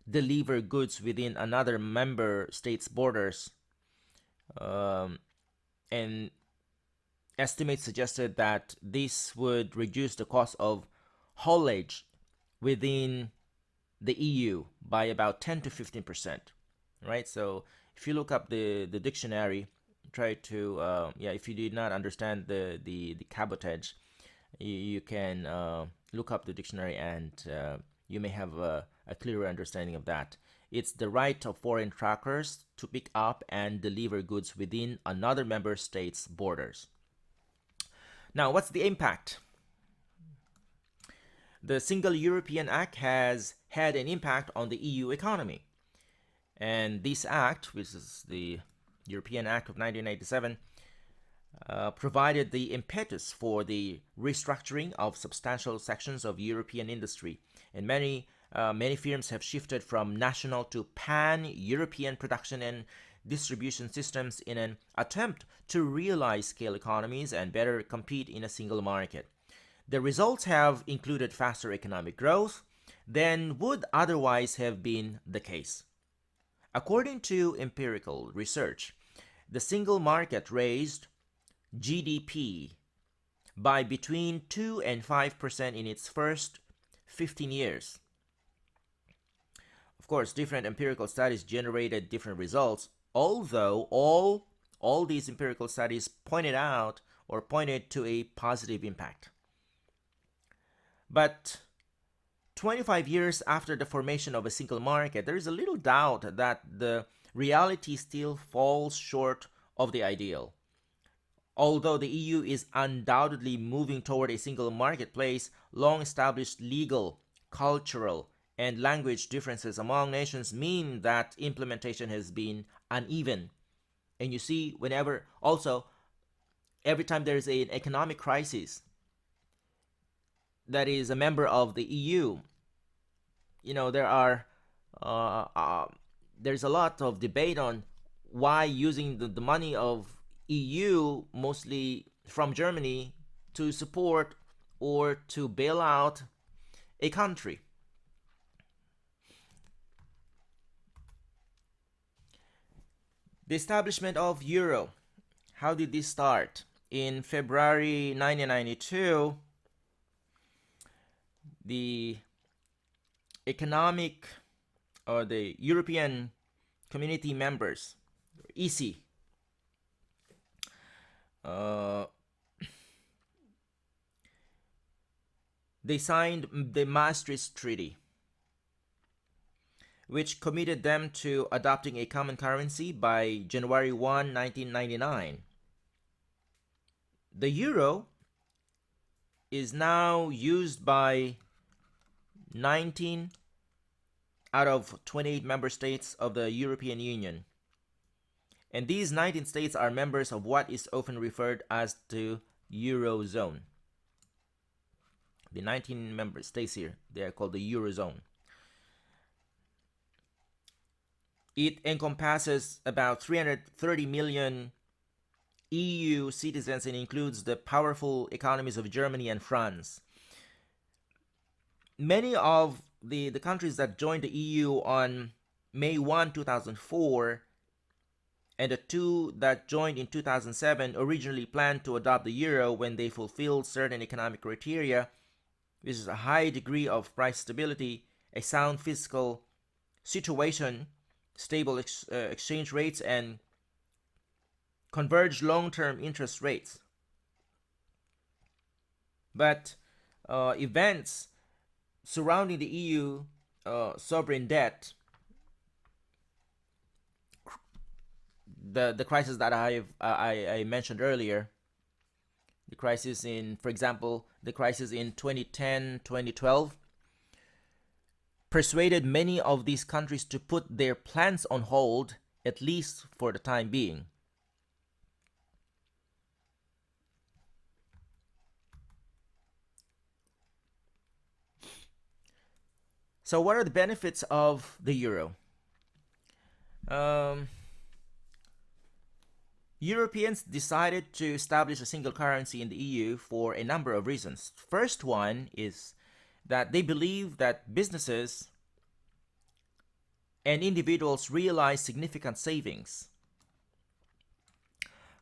deliver goods within another member state's borders. And estimates suggested that this would reduce the cost of haulage within the EU by about 10 to 15%. Right? So if you look up the dictionary, try to if you did not understand the cabotage, you can look up the dictionary and you may have a clearer understanding of that. It's the right of foreign truckers to pick up and deliver goods within another member state's borders. Now, what's the impact? The Single European Act has had an impact on the EU economy. And this act, which is the European Act of 1987, provided the impetus for the restructuring of substantial sections of European industry. And many firms have shifted from national to pan-European production and distribution systems in an attempt to realize scale economies and better compete in a single market. The results have included faster economic growth than would otherwise have been the case. According to empirical research, the single market raised GDP by between 2 and 5% in its first 15 years. Of course, different empirical studies generated different results, although all these empirical studies pointed to a positive impact. But 25 years after the formation of a single market, there is a little doubt that the reality still falls short of the ideal. Although the EU is undoubtedly moving toward a single marketplace, long-established legal, cultural, and language differences among nations mean that implementation has been uneven. And you see, every time there is an economic crisis that is a member of the EU, there's a lot of debate on why using the money of EU, mostly from Germany, to support or to bail out a country. The establishment of Euro. How did this start? In February 1992, the European Community members, EC, they signed the Maastricht Treaty, which committed them to adopting a common currency by January 1, 1999. The euro is now used by 19 out of 28 member states of the European Union. And these 19 states are members of what is often referred as the Eurozone. The 19 member states here, they are called the Eurozone. It encompasses about 330 million EU citizens and includes the powerful economies of Germany and France. Many of the countries that joined the EU on May 1, 2004, and the two that joined in 2007 originally planned to adopt the euro when they fulfilled certain economic criteria, which is a high degree of price stability, a sound fiscal situation, stable exchange rates, and converged long-term interest rates. But events surrounding the EU sovereign debt, the crisis that I mentioned earlier, the crisis in, for example, the crisis in 2010, 2012, persuaded many of these countries to put their plans on hold, at least for the time being. So, what are the benefits of the euro? Um, Europeans decided to establish a single currency in the EU for a number of reasons. First one is that they believe that businesses and individuals realize significant savings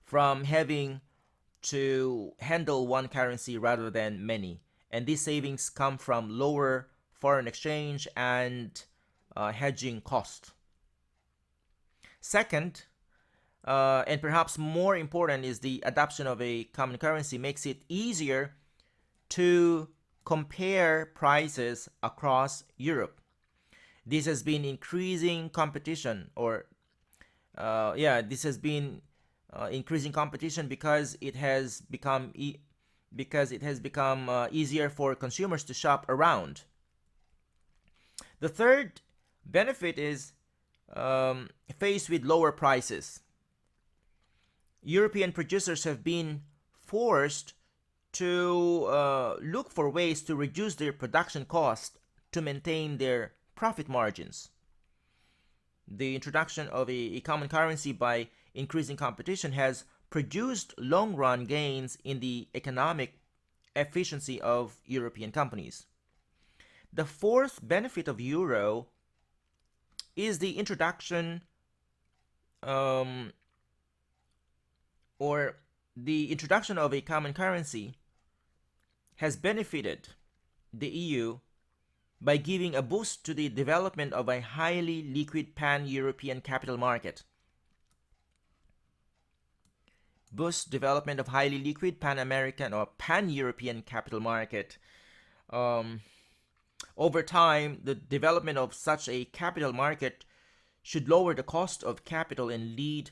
from having to handle one currency rather than many. And these savings come from lower foreign exchange and hedging cost. Second, and perhaps more important, is the adoption of a common currency makes it easier to compare prices across Europe. This has been increasing competition, this has been increasing competition because it has become easier for consumers to shop around. The third benefit is faced with lower prices. European producers have been forced to look for ways to reduce their production cost to maintain their profit margins. The introduction of a common currency by increasing competition has produced long-run gains in the economic efficiency of European companies. The fourth benefit of euro is the introduction the introduction of a common currency has benefited the EU by giving a boost to the development of a highly liquid pan-European capital market. Boost development of highly liquid pan-American or pan-European capital market. Over time, the development of such a capital market should lower the cost of capital and lead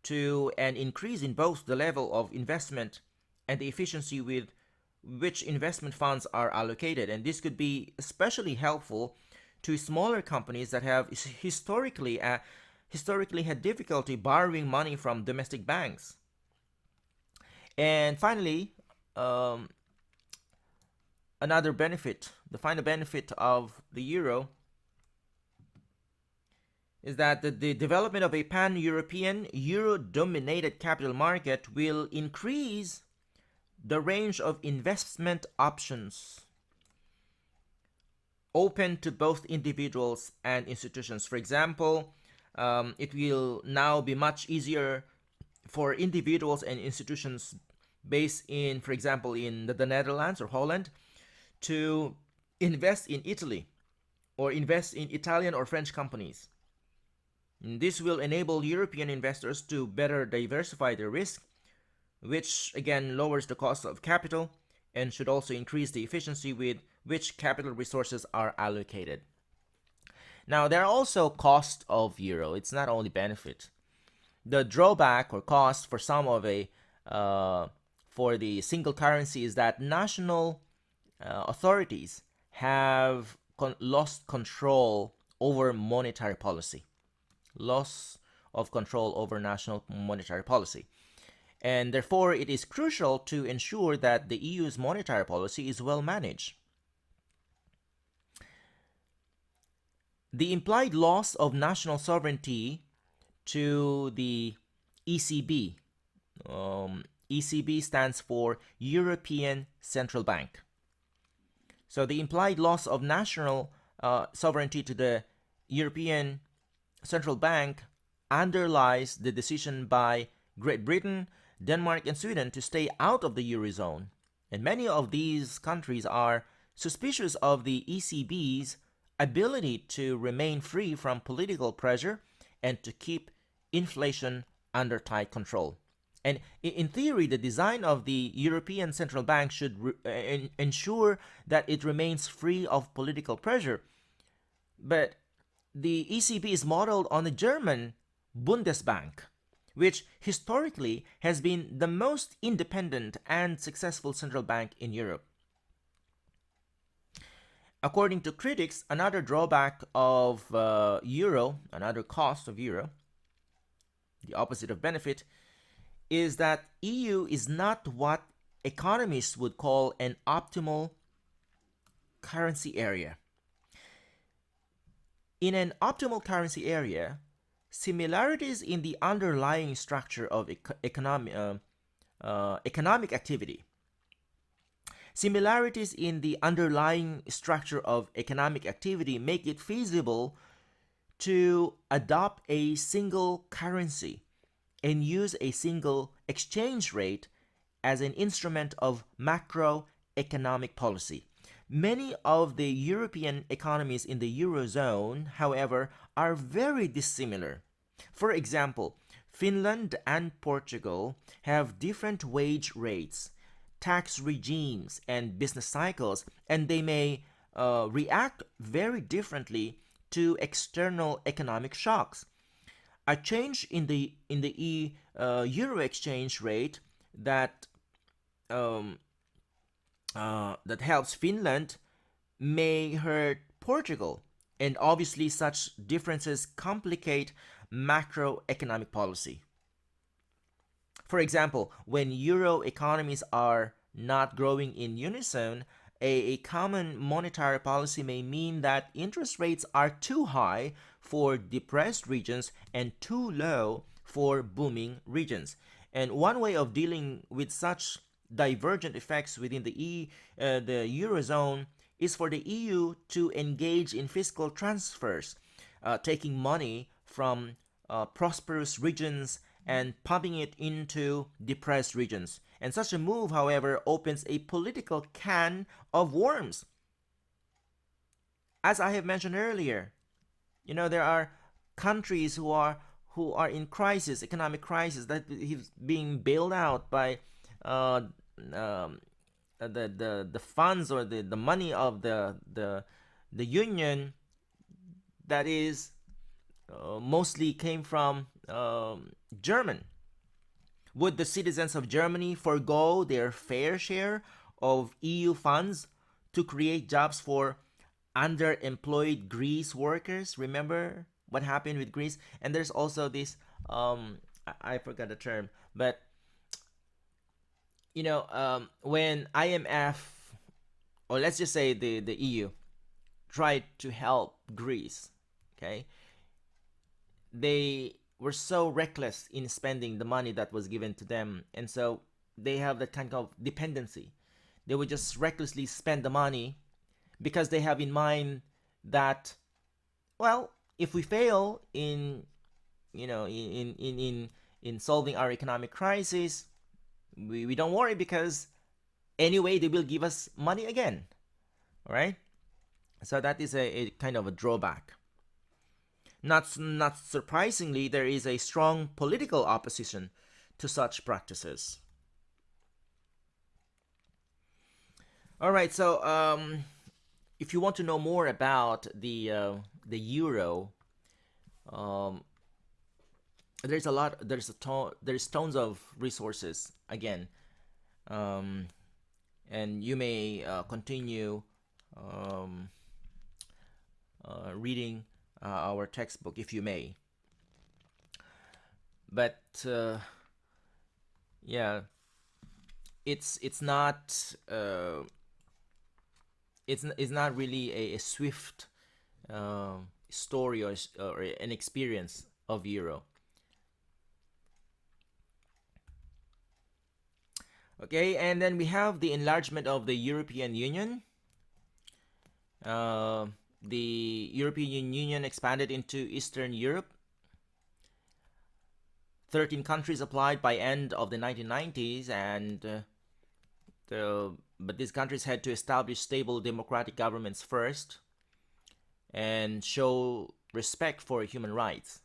to an increase in both the level of investment and the efficiency with which investment funds are allocated. And this could be especially helpful to smaller companies that have historically had difficulty borrowing money from domestic banks. And finally, another benefit, the final benefit of the euro, is that the development of a pan-European, euro-dominated capital market will increase the range of investment options open to both individuals and institutions. For example, it will now be much easier for individuals and institutions based in, for example, in the Netherlands or Holland, to invest in Italy or invest in Italian or French companies. And this will enable European investors to better diversify their risk, which again lowers the cost of capital and should also increase the efficiency with which capital resources are allocated. Now, there are also costs of euro. It's not only benefit. The drawback or cost for some of for the single currency is that national authorities have lost control over monetary policy. Loss of control over national monetary policy. And therefore, it is crucial to ensure that the EU's monetary policy is well managed. The implied loss of national sovereignty to the ECB. ECB stands for European Central Bank. So the implied loss of national sovereignty to the European Central Bank underlies the decision by Great Britain, Denmark, and Sweden to stay out of the Eurozone. And many of these countries are suspicious of the ECB's ability to remain free from political pressure and to keep inflation under tight control. And in theory, the design of the European Central Bank should ensure that it remains free of political pressure. But the ECB is modeled on the German Bundesbank, which historically has been the most independent and successful central bank in Europe. According to critics, another drawback of euro, another cost of euro, the opposite of benefit, is that EU is not what economists would call an optimal currency area. In an optimal currency area, similarities in the underlying structure of economic activity. Similarities in the underlying structure of economic activity make it feasible to adopt a single currency and use a single exchange rate as an instrument of macroeconomic policy. Many of the European economies in the Eurozone, however, are very dissimilar. For example, Finland and Portugal have different wage rates, tax regimes, and business cycles, and they may react very differently to external economic shocks. A change in the euro exchange rate that that helps Finland may hurt Portugal, and obviously such differences complicate macroeconomic policy. For example, when euro economies are not growing in unison, a common monetary policy may mean that interest rates are too high for depressed regions and too low for booming regions. And one way of dealing with such divergent effects within the eurozone is for the EU to engage in fiscal transfers, taking money from prosperous regions and pumping it into depressed regions. And such a move, however, opens a political can of worms. As I have mentioned earlier, there are countries who are in crisis, economic crisis, that is being bailed out by the funds or the money of the union that is mostly came from German. Would the citizens of Germany forego their fair share of EU funds to create jobs for underemployed Greece workers? Remember what happened with Greece? And there's also this I forgot the term, but when IMF, or let's just say the EU, tried to help Greece, okay, they were so reckless in spending the money that was given to them, and so they have that kind of dependency. They would just recklessly spend the money because they have in mind that, well, if we fail in solving our economic crisis, we don't worry because anyway they will give us money again. All right, so that is a kind of a drawback. Not surprisingly, there is a strong political opposition to such practices. All right, so if you want to know more about the euro, there's a lot. There's tons of resources again, and you may continue reading our textbook if you may. But yeah, it's not it's not really a swift story or an experience of euro. Okay, and then we have the enlargement of the European Union. The European Union expanded into Eastern Europe. 13 countries applied by end of the 1990s, and but these countries had to establish stable democratic governments first and show respect for human rights.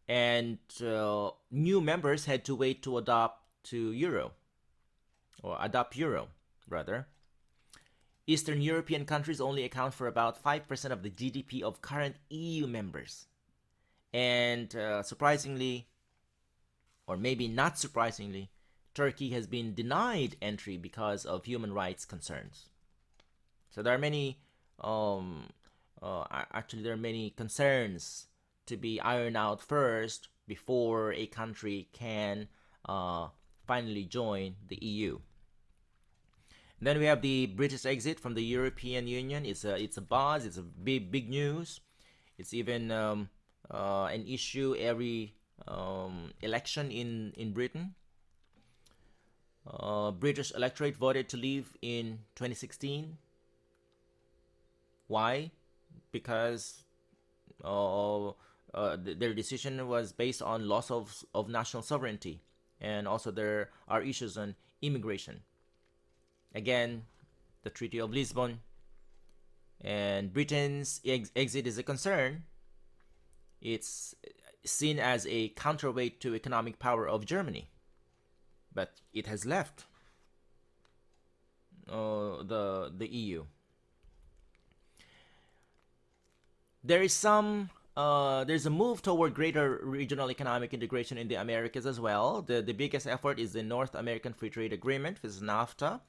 And new members had to wait to adopt euro rather. Eastern European countries only account for about 5% of the GDP of current EU members. And surprisingly, or maybe not surprisingly, Turkey has been denied entry because of human rights concerns. So there are many, um, actually, there are many concerns to be ironed out first before a country can finally join the EU. And then we have the British exit from the European Union. It's a buzz. It's a big news. It's even an issue every election in Britain. British electorate voted to leave in 2016. Why? Because their decision was based on loss of national sovereignty, and also there are issues on immigration. Again, the Treaty of Lisbon and Britain's exit is a concern. It's seen as a counterweight to economic power of Germany, but it has left the EU. There's a move toward greater regional economic integration in the Americas as well. The biggest effort is the North American Free Trade Agreement, which is NAFTA,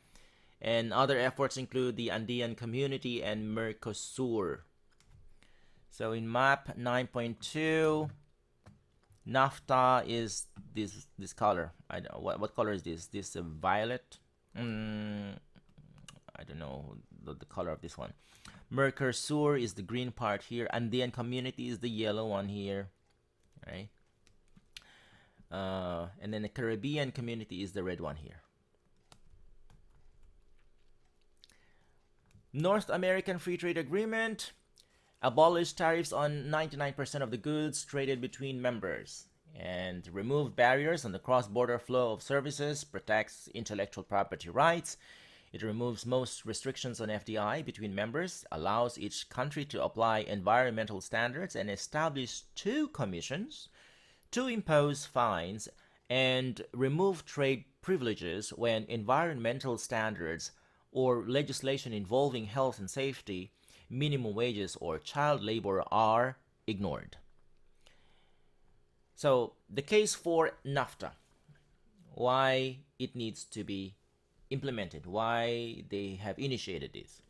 and other efforts include the Andean Community and Mercosur. So in map 9.2, NAFTA is this color. I don't what color is this? This violet. I don't know the color of this one. Mercosur is the green part here. Andean Community is the yellow one here, right? And then the Caribbean Community is the red one here. North American Free Trade Agreement abolished tariffs on 99% of the goods traded between members and removed barriers on the cross-border flow of services, protects intellectual property rights. It removes most restrictions on FDI between members, allows each country to apply environmental standards, and establish 2 commissions to impose fines and remove trade privileges when environmental standards or legislation involving health and safety, minimum wages, or child labor are ignored. So, the case for NAFTA, why it needs to be implemented, why they have initiated this.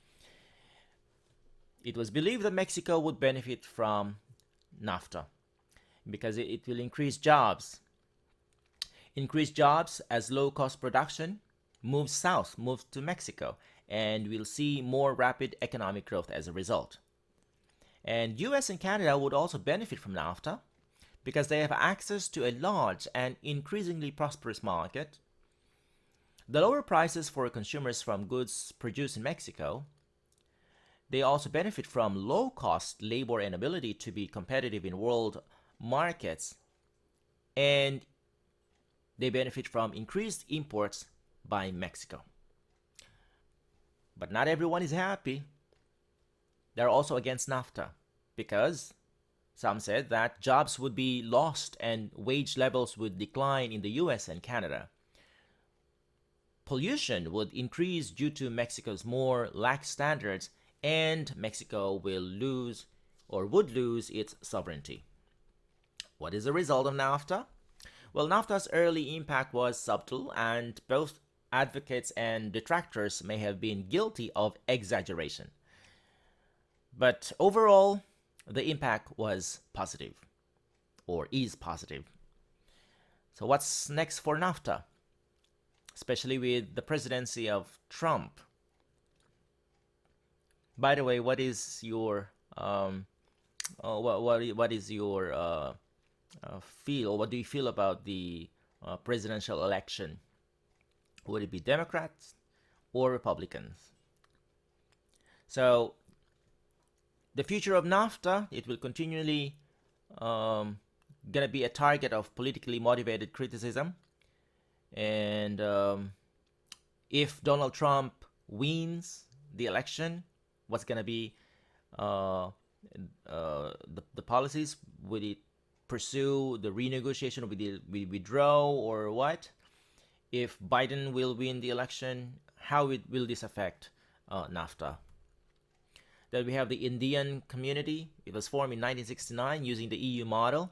It was believed that Mexico would benefit from NAFTA because it will increase jobs. Increase jobs as low-cost production moves south, moves to Mexico, and we'll see more rapid economic growth as a result. And US and Canada would also benefit from NAFTA because they have access to a large and increasingly prosperous market. The lower prices for consumers from goods produced in Mexico. They also benefit from low-cost labor and ability to be competitive in world markets, and they benefit from increased imports by Mexico. But not everyone is happy. They're also against NAFTA because some said that jobs would be lost and wage levels would decline in the US and Canada. Pollution would increase due to Mexico's more lax standards, and Mexico will lose or would lose its sovereignty. What is the result of NAFTA? Well, NAFTA's early impact was subtle, and both advocates and detractors may have been guilty of exaggeration. But overall, the impact was positive, or is positive. So what's next for NAFTA? Especially with the presidency of Trump. By the way, what is your what is your feel, or what do you feel about the presidential election? Would it be Democrats or Republicans? So the future of NAFTA, it will continually gonna be a target of politically motivated criticism. And if Donald Trump wins the election, what's gonna be the policies? Would it pursue the renegotiation? Would it withdraw, or what? If Biden will win the election, how will this affect NAFTA? Then we have the Indian community. It was formed in 1969 using the EU model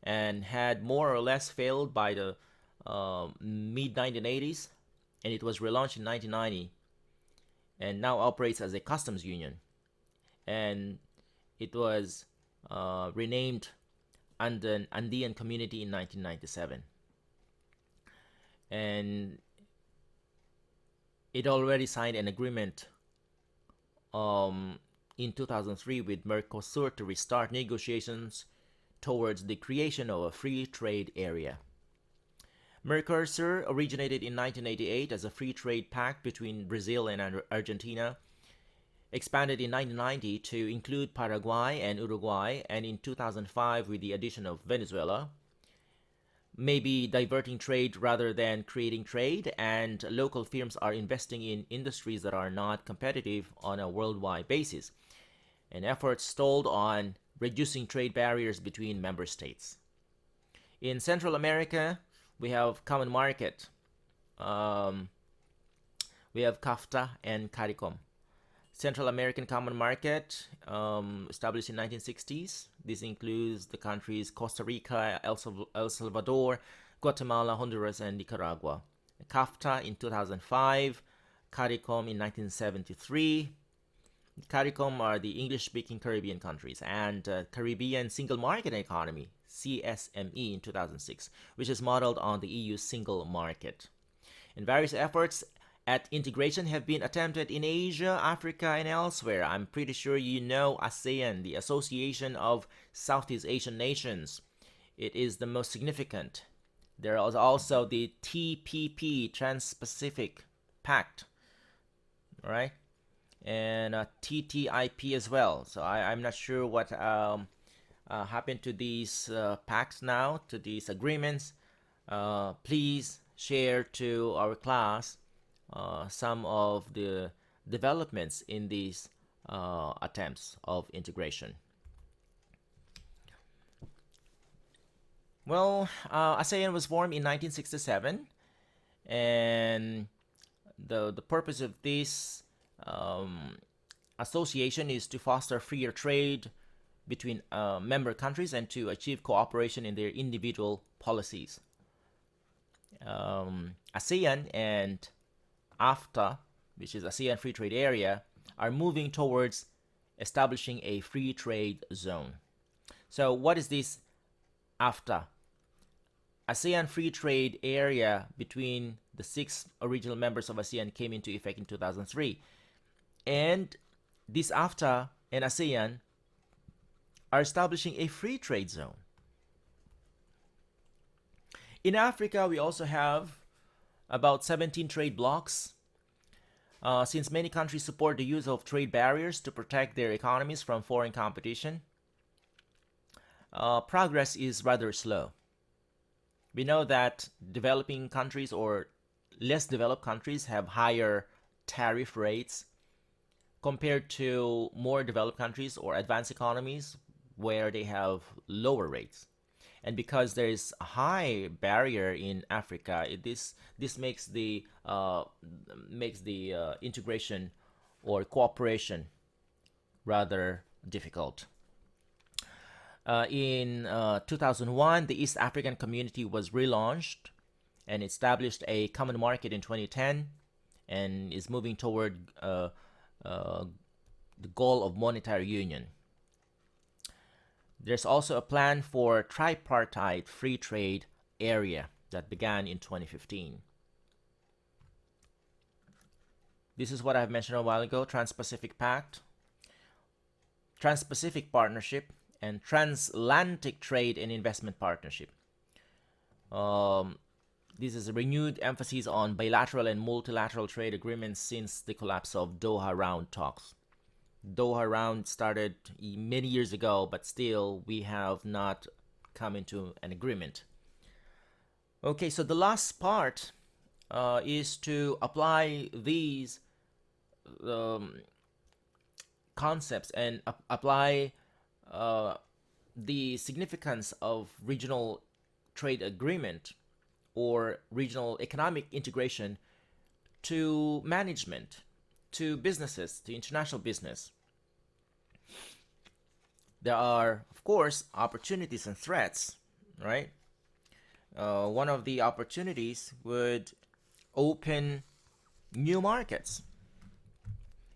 and had more or less failed by the mid 1980s, and it was relaunched in 1990 and now operates as a customs union. And it was renamed Andean Community in 1997. And it already signed an agreement in 2003 with Mercosur to restart negotiations towards the creation of a free trade area. Mercosur originated in 1988 as a free trade pact between Brazil and Argentina, expanded in 1990 to include Paraguay and Uruguay, and in 2005 with the addition of Venezuela, maybe diverting trade rather than creating trade, and local firms are investing in industries that are not competitive on a worldwide basis, and efforts stalled on reducing trade barriers between member states. In Central America, we have Common Market. We have CAFTA and CARICOM. Central American Common Market, established in 1960s. This includes the countries Costa Rica, El Salvador, Guatemala, Honduras, and Nicaragua. CAFTA in 2005, CARICOM in 1973. CARICOM are the English-speaking Caribbean countries, and Caribbean Single Market Economy, CSME, in 2006, which is modeled on the EU single market. And various efforts at integration have been attempted in Asia, Africa, and elsewhere. I'm pretty sure you know ASEAN, the Association of Southeast Asian Nations. It is the most significant. There is also the TPP, Trans-Pacific Pact, all right? And TTIP as well. So I'm not sure what happened to these pacts now, to these agreements. Please share to our class some of the developments in these attempts of integration. Well, ASEAN was formed in 1967, and the purpose of this association is to foster freer trade between member countries and to achieve cooperation in their individual policies. ASEAN and AFTA, which is ASEAN Free Trade Area, are moving towards establishing a free trade zone. So what is this AFTA? ASEAN Free Trade Area between the 6 original members of ASEAN came into effect in 2003. And this AFTA and ASEAN are establishing a free trade zone. In Africa, we also have about 17 trade blocs. Since many countries support the use of trade barriers to protect their economies from foreign competition, progress is rather slow. We know that developing countries or less developed countries have higher tariff rates compared to more developed countries or advanced economies where they have lower rates. And because there is a high barrier in Africa, this makes the integration or cooperation rather difficult. In 2001, the East African Community was relaunched and established a common market in 2010, and is moving toward the goal of monetary union. There's also a plan for tripartite free trade area that began in 2015. This is what I've mentioned a while ago: Trans-Pacific Pact, Trans-Pacific Partnership, and Transatlantic Trade and Investment Partnership. This is a renewed emphasis on bilateral and multilateral trade agreements since the collapse of Doha Round talks. Doha Round started many years ago, but still we have not come into an agreement. Okay, so the last part is to apply these concepts and apply the significance of regional trade agreement or regional economic integration to management, to businesses, to international business. there are, of course, opportunities and threats, right? One of the opportunities would open new markets.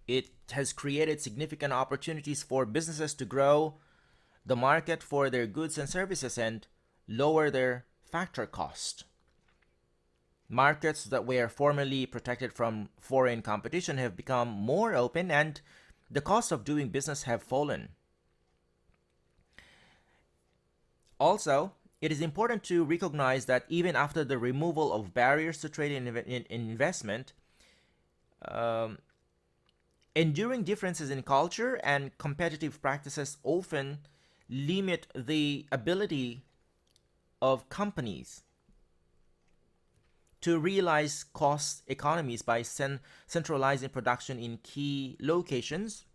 It has created significant opportunities for businesses to grow the market for their goods and services and lower their factor cost. Markets that were formerly protected from foreign competition have become more open and the cost of doing business have fallen. Also, it is important to recognize that even after the removal of barriers to trade and investment, enduring differences in culture and competitive practices often limit the ability of companies to realize cost economies by centralizing production in key locations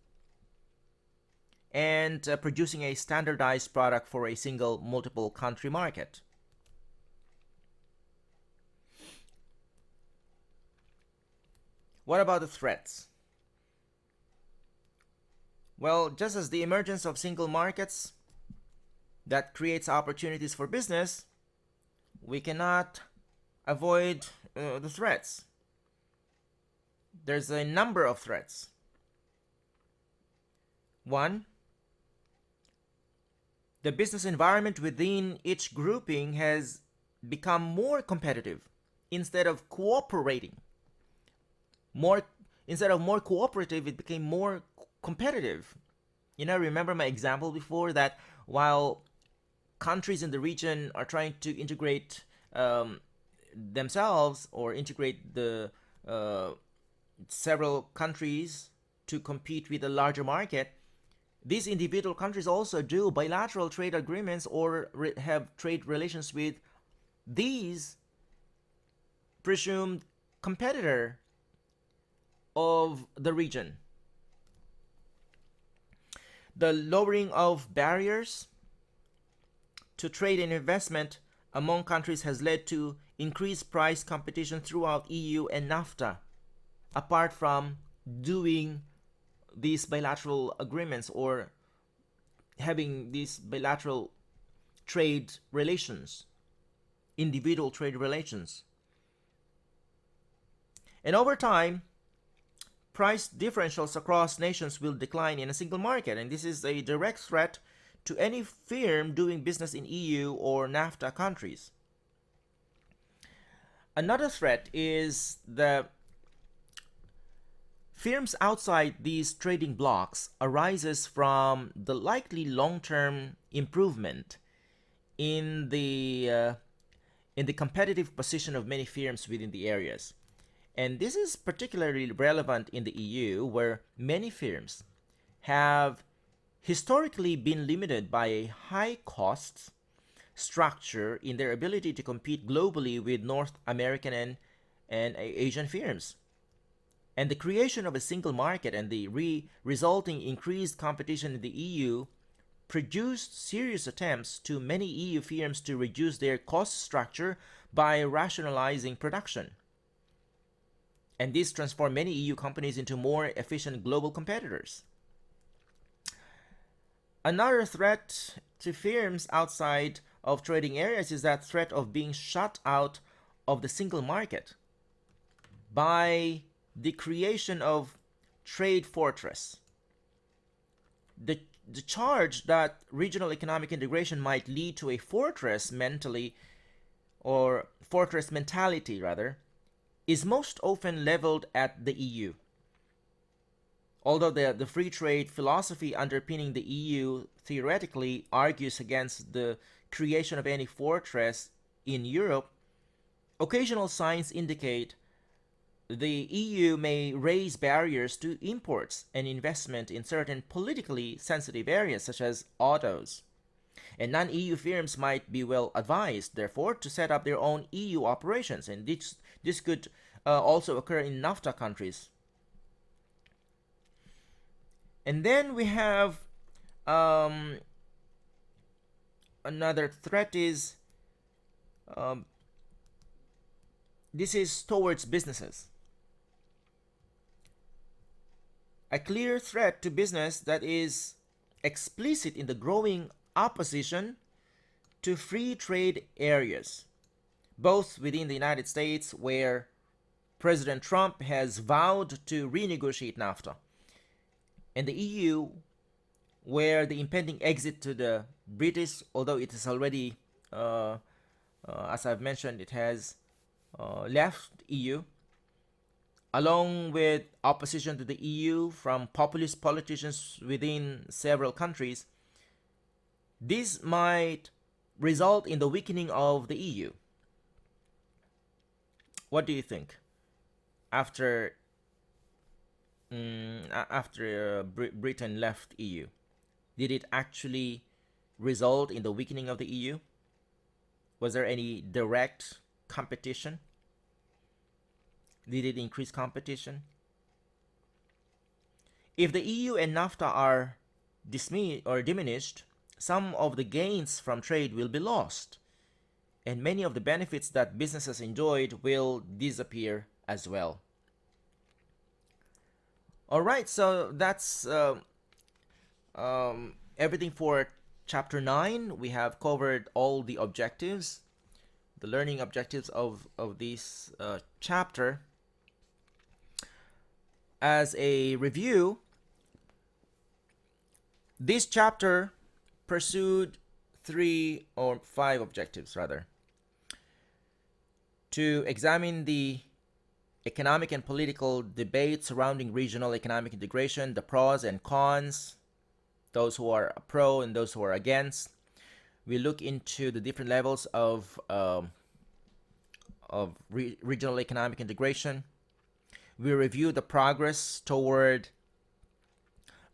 and producing a standardized product for a single multiple country market. What about the threats? Well, just as the emergence of single markets that creates opportunities for business, we cannot avoid the threats. There's a number of threats. One, the business environment within each grouping has become more competitive instead of cooperating. Instead of more cooperative, it became more competitive. Remember my example before that while countries in the region are trying to integrate themselves or integrate the several countries to compete with a larger market, these individual countries also do bilateral trade agreements or have trade relations with these presumed competitor of the region. The lowering of barriers to trade and investment among countries has led to increased price competition throughout EU and NAFTA, apart from doing these bilateral agreements or having these bilateral trade relations, individual trade relations. And over time, price differentials across nations will decline in a single market, and this is a direct threat to any firm doing business in EU or NAFTA countries. Another threat is the firms outside these trading blocks arises from the likely long-term improvement in the competitive position of many firms within the areas. And this is particularly relevant in the EU, where many firms have historically been limited by a high cost structure in their ability to compete globally with North American and Asian firms. And the creation of a single market and the resulting increased competition in the EU produced serious attempts to many EU firms to reduce their cost structure by rationalizing production. And this transformed many EU companies into more efficient global competitors. Another threat to firms outside of trading areas is that threat of being shut out of the single market by the creation of trade fortress. The charge that regional economic integration might lead to a fortress mentality is most often leveled at the EU. Although the free trade philosophy underpinning the EU theoretically argues against the creation of any fortress in Europe, occasional signs indicate the EU may raise barriers to imports and investment in certain politically sensitive areas such as autos. And non-EU firms might be well advised, therefore, to set up their own EU operations, and this could also occur in NAFTA countries. And then we have another threat is this is towards businesses. A clear threat to business that is explicit in the growing opposition to free trade areas, both within the United States, where President Trump has vowed to renegotiate NAFTA, and the EU, where the impending exit to the British, although it is already, as I've mentioned, it has left EU, along with opposition to the EU from populist politicians within several countries, this might result in the weakening of the EU. What do you think? After Britain left EU, did it actually result in the weakening of the EU? Was there any direct competition? Did it increase competition? If the EU and NAFTA are diminished, some of the gains from trade will be lost, and many of the benefits that businesses enjoyed will disappear as well. All right, so that's everything for chapter 9. We have covered all the objectives, the learning objectives of this chapter. As a review, this chapter pursued 3 or 5 objectives rather. To examine the economic and political debate surrounding regional economic integration, the pros and cons, those who are pro and those who are against. We look into the different levels of regional economic integration. We review the progress toward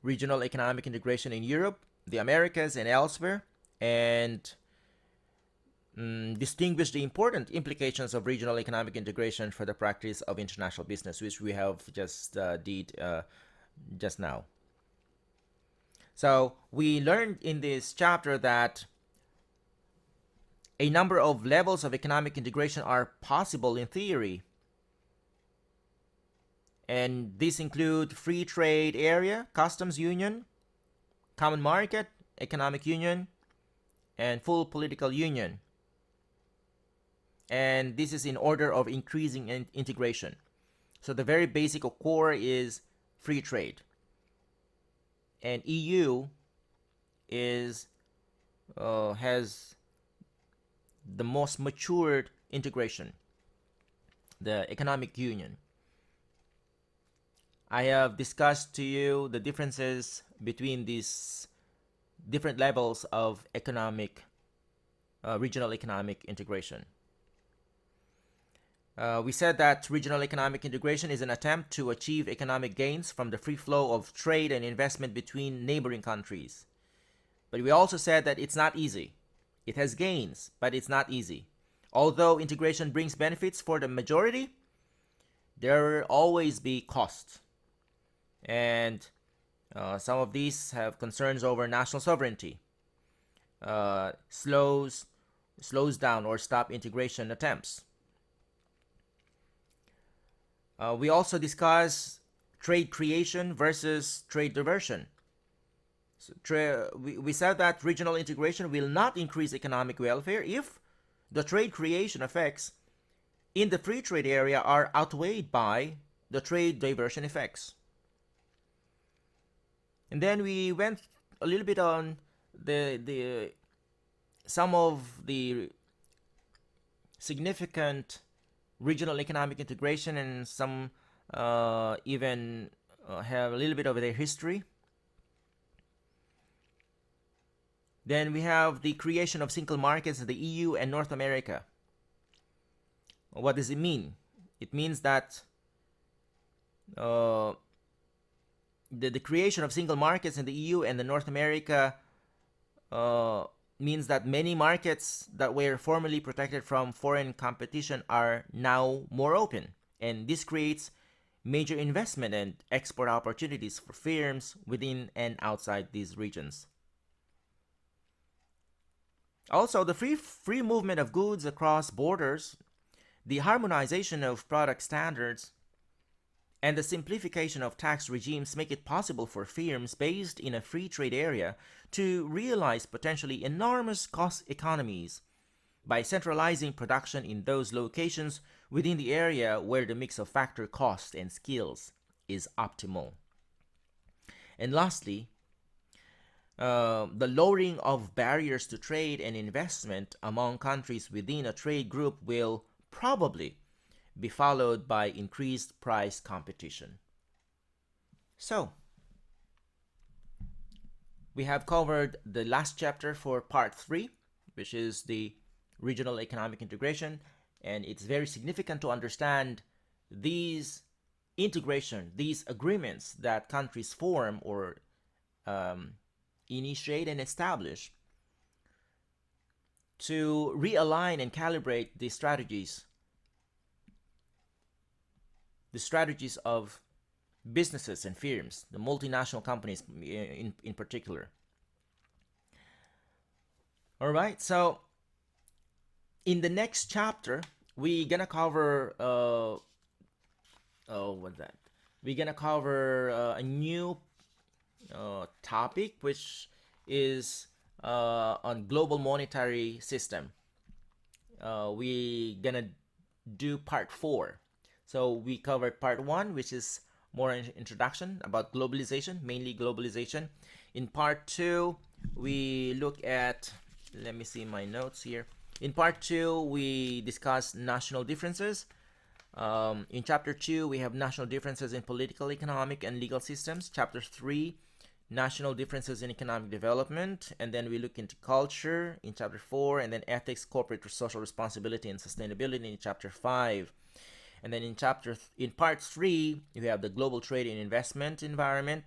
regional economic integration in Europe, the Americas, and elsewhere, and distinguish the important implications of regional economic integration for the practice of international business, which we have just did just now. So we learned in this chapter that a number of levels of economic integration are possible in theory, and these include free trade area, customs union, common market, economic union, and full political union. And this is in order of increasing integration. So the very basic or core is free trade, and EU is has the most matured integration, the economic union. I have discussed to you the differences between these different levels of regional economic integration. We said that regional economic integration is an attempt to achieve economic gains from the free flow of trade and investment between neighboring countries. But we also said that it's not easy. It has gains, but it's not easy. Although integration brings benefits for the majority, there will always be costs. And some of these have concerns over national sovereignty, slows down or stop integration attempts. We also discuss trade creation versus trade diversion. So we said that regional integration will not increase economic welfare if the trade creation effects in the free trade area are outweighed by the trade diversion effects. And then we went a little bit on some of the significant regional economic integration, and some even have a little bit of their history. Then we have the creation of single markets in the EU and North America. What does it mean? It means that the creation of single markets in the EU and the North America means that many markets that were formerly protected from foreign competition are now more open, and this creates major investment and export opportunities for firms within and outside these regions. Also, the free movement of goods across borders, the harmonization of product standards, And the simplification of tax regimes make it possible for firms based in a free trade area to realize potentially enormous cost economies by centralizing production in those locations within the area where the mix of factor cost and skills is optimal. And lastly, the lowering of barriers to trade and investment among countries within a trade group will probably be followed by increased price competition. So, we have covered the last chapter for part 3, which is the regional economic integration, and it's very significant to understand these integration, these agreements that countries form or initiate and establish to realign and calibrate the strategies of businesses and firms, the multinational companies in particular. All right, so in the next chapter, we're gonna cover what's that? We're gonna cover a new topic, which is on global monetary system. We gonna do part 4. So we covered part 1, which is more introduction about globalization, mainly globalization. In part 2, we look at, let me see my notes here. In part 2, we discuss national differences. In chapter 2, we have national differences in political, economic, and legal systems. Chapter 3, national differences in economic development. And then we look into culture in chapter 4, and then ethics, corporate social responsibility, and sustainability in chapter 5. And then in part 3, we have the global trade and investment environment.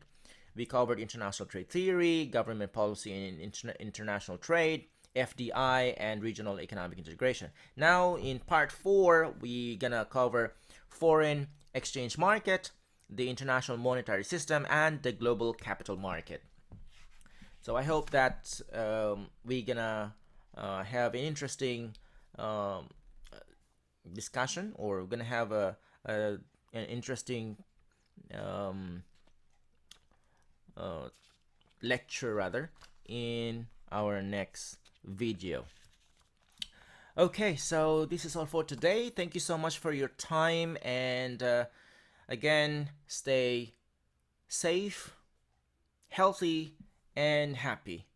We covered international trade theory, government policy and international trade, FDI, and regional economic integration. Now in part 4, we're gonna cover foreign exchange market, the international monetary system, and the global capital market. So I hope that we're gonna have an interesting discussion, or we're gonna have an interesting lecture rather in our next video. Okay, so this is all for today. Thank you so much for your time, and again, stay safe, healthy, and happy.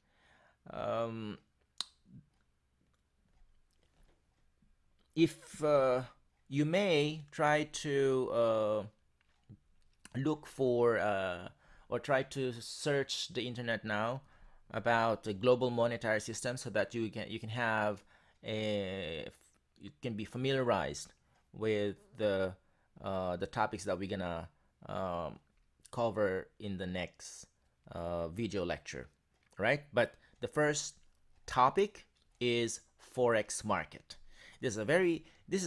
If you may try to look for or try to search the internet now about the global monetary system, so that you can have you can be familiarized with the topics that we're gonna cover in the next video lecture, right? But the first topic is forex market. This is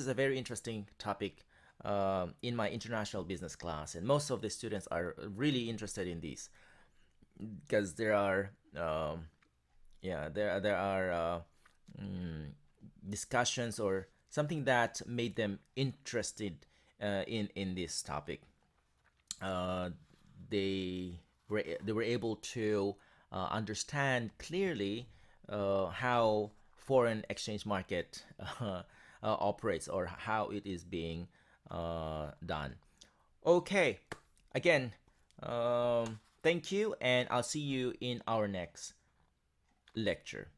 a very interesting topic in my international business class, and most of the students are really interested in these because there are discussions or something that made them interested in this topic. They were able to understand clearly how foreign exchange market operates, or how it is being done. Okay, again, thank you, and I'll see you in our next lecture.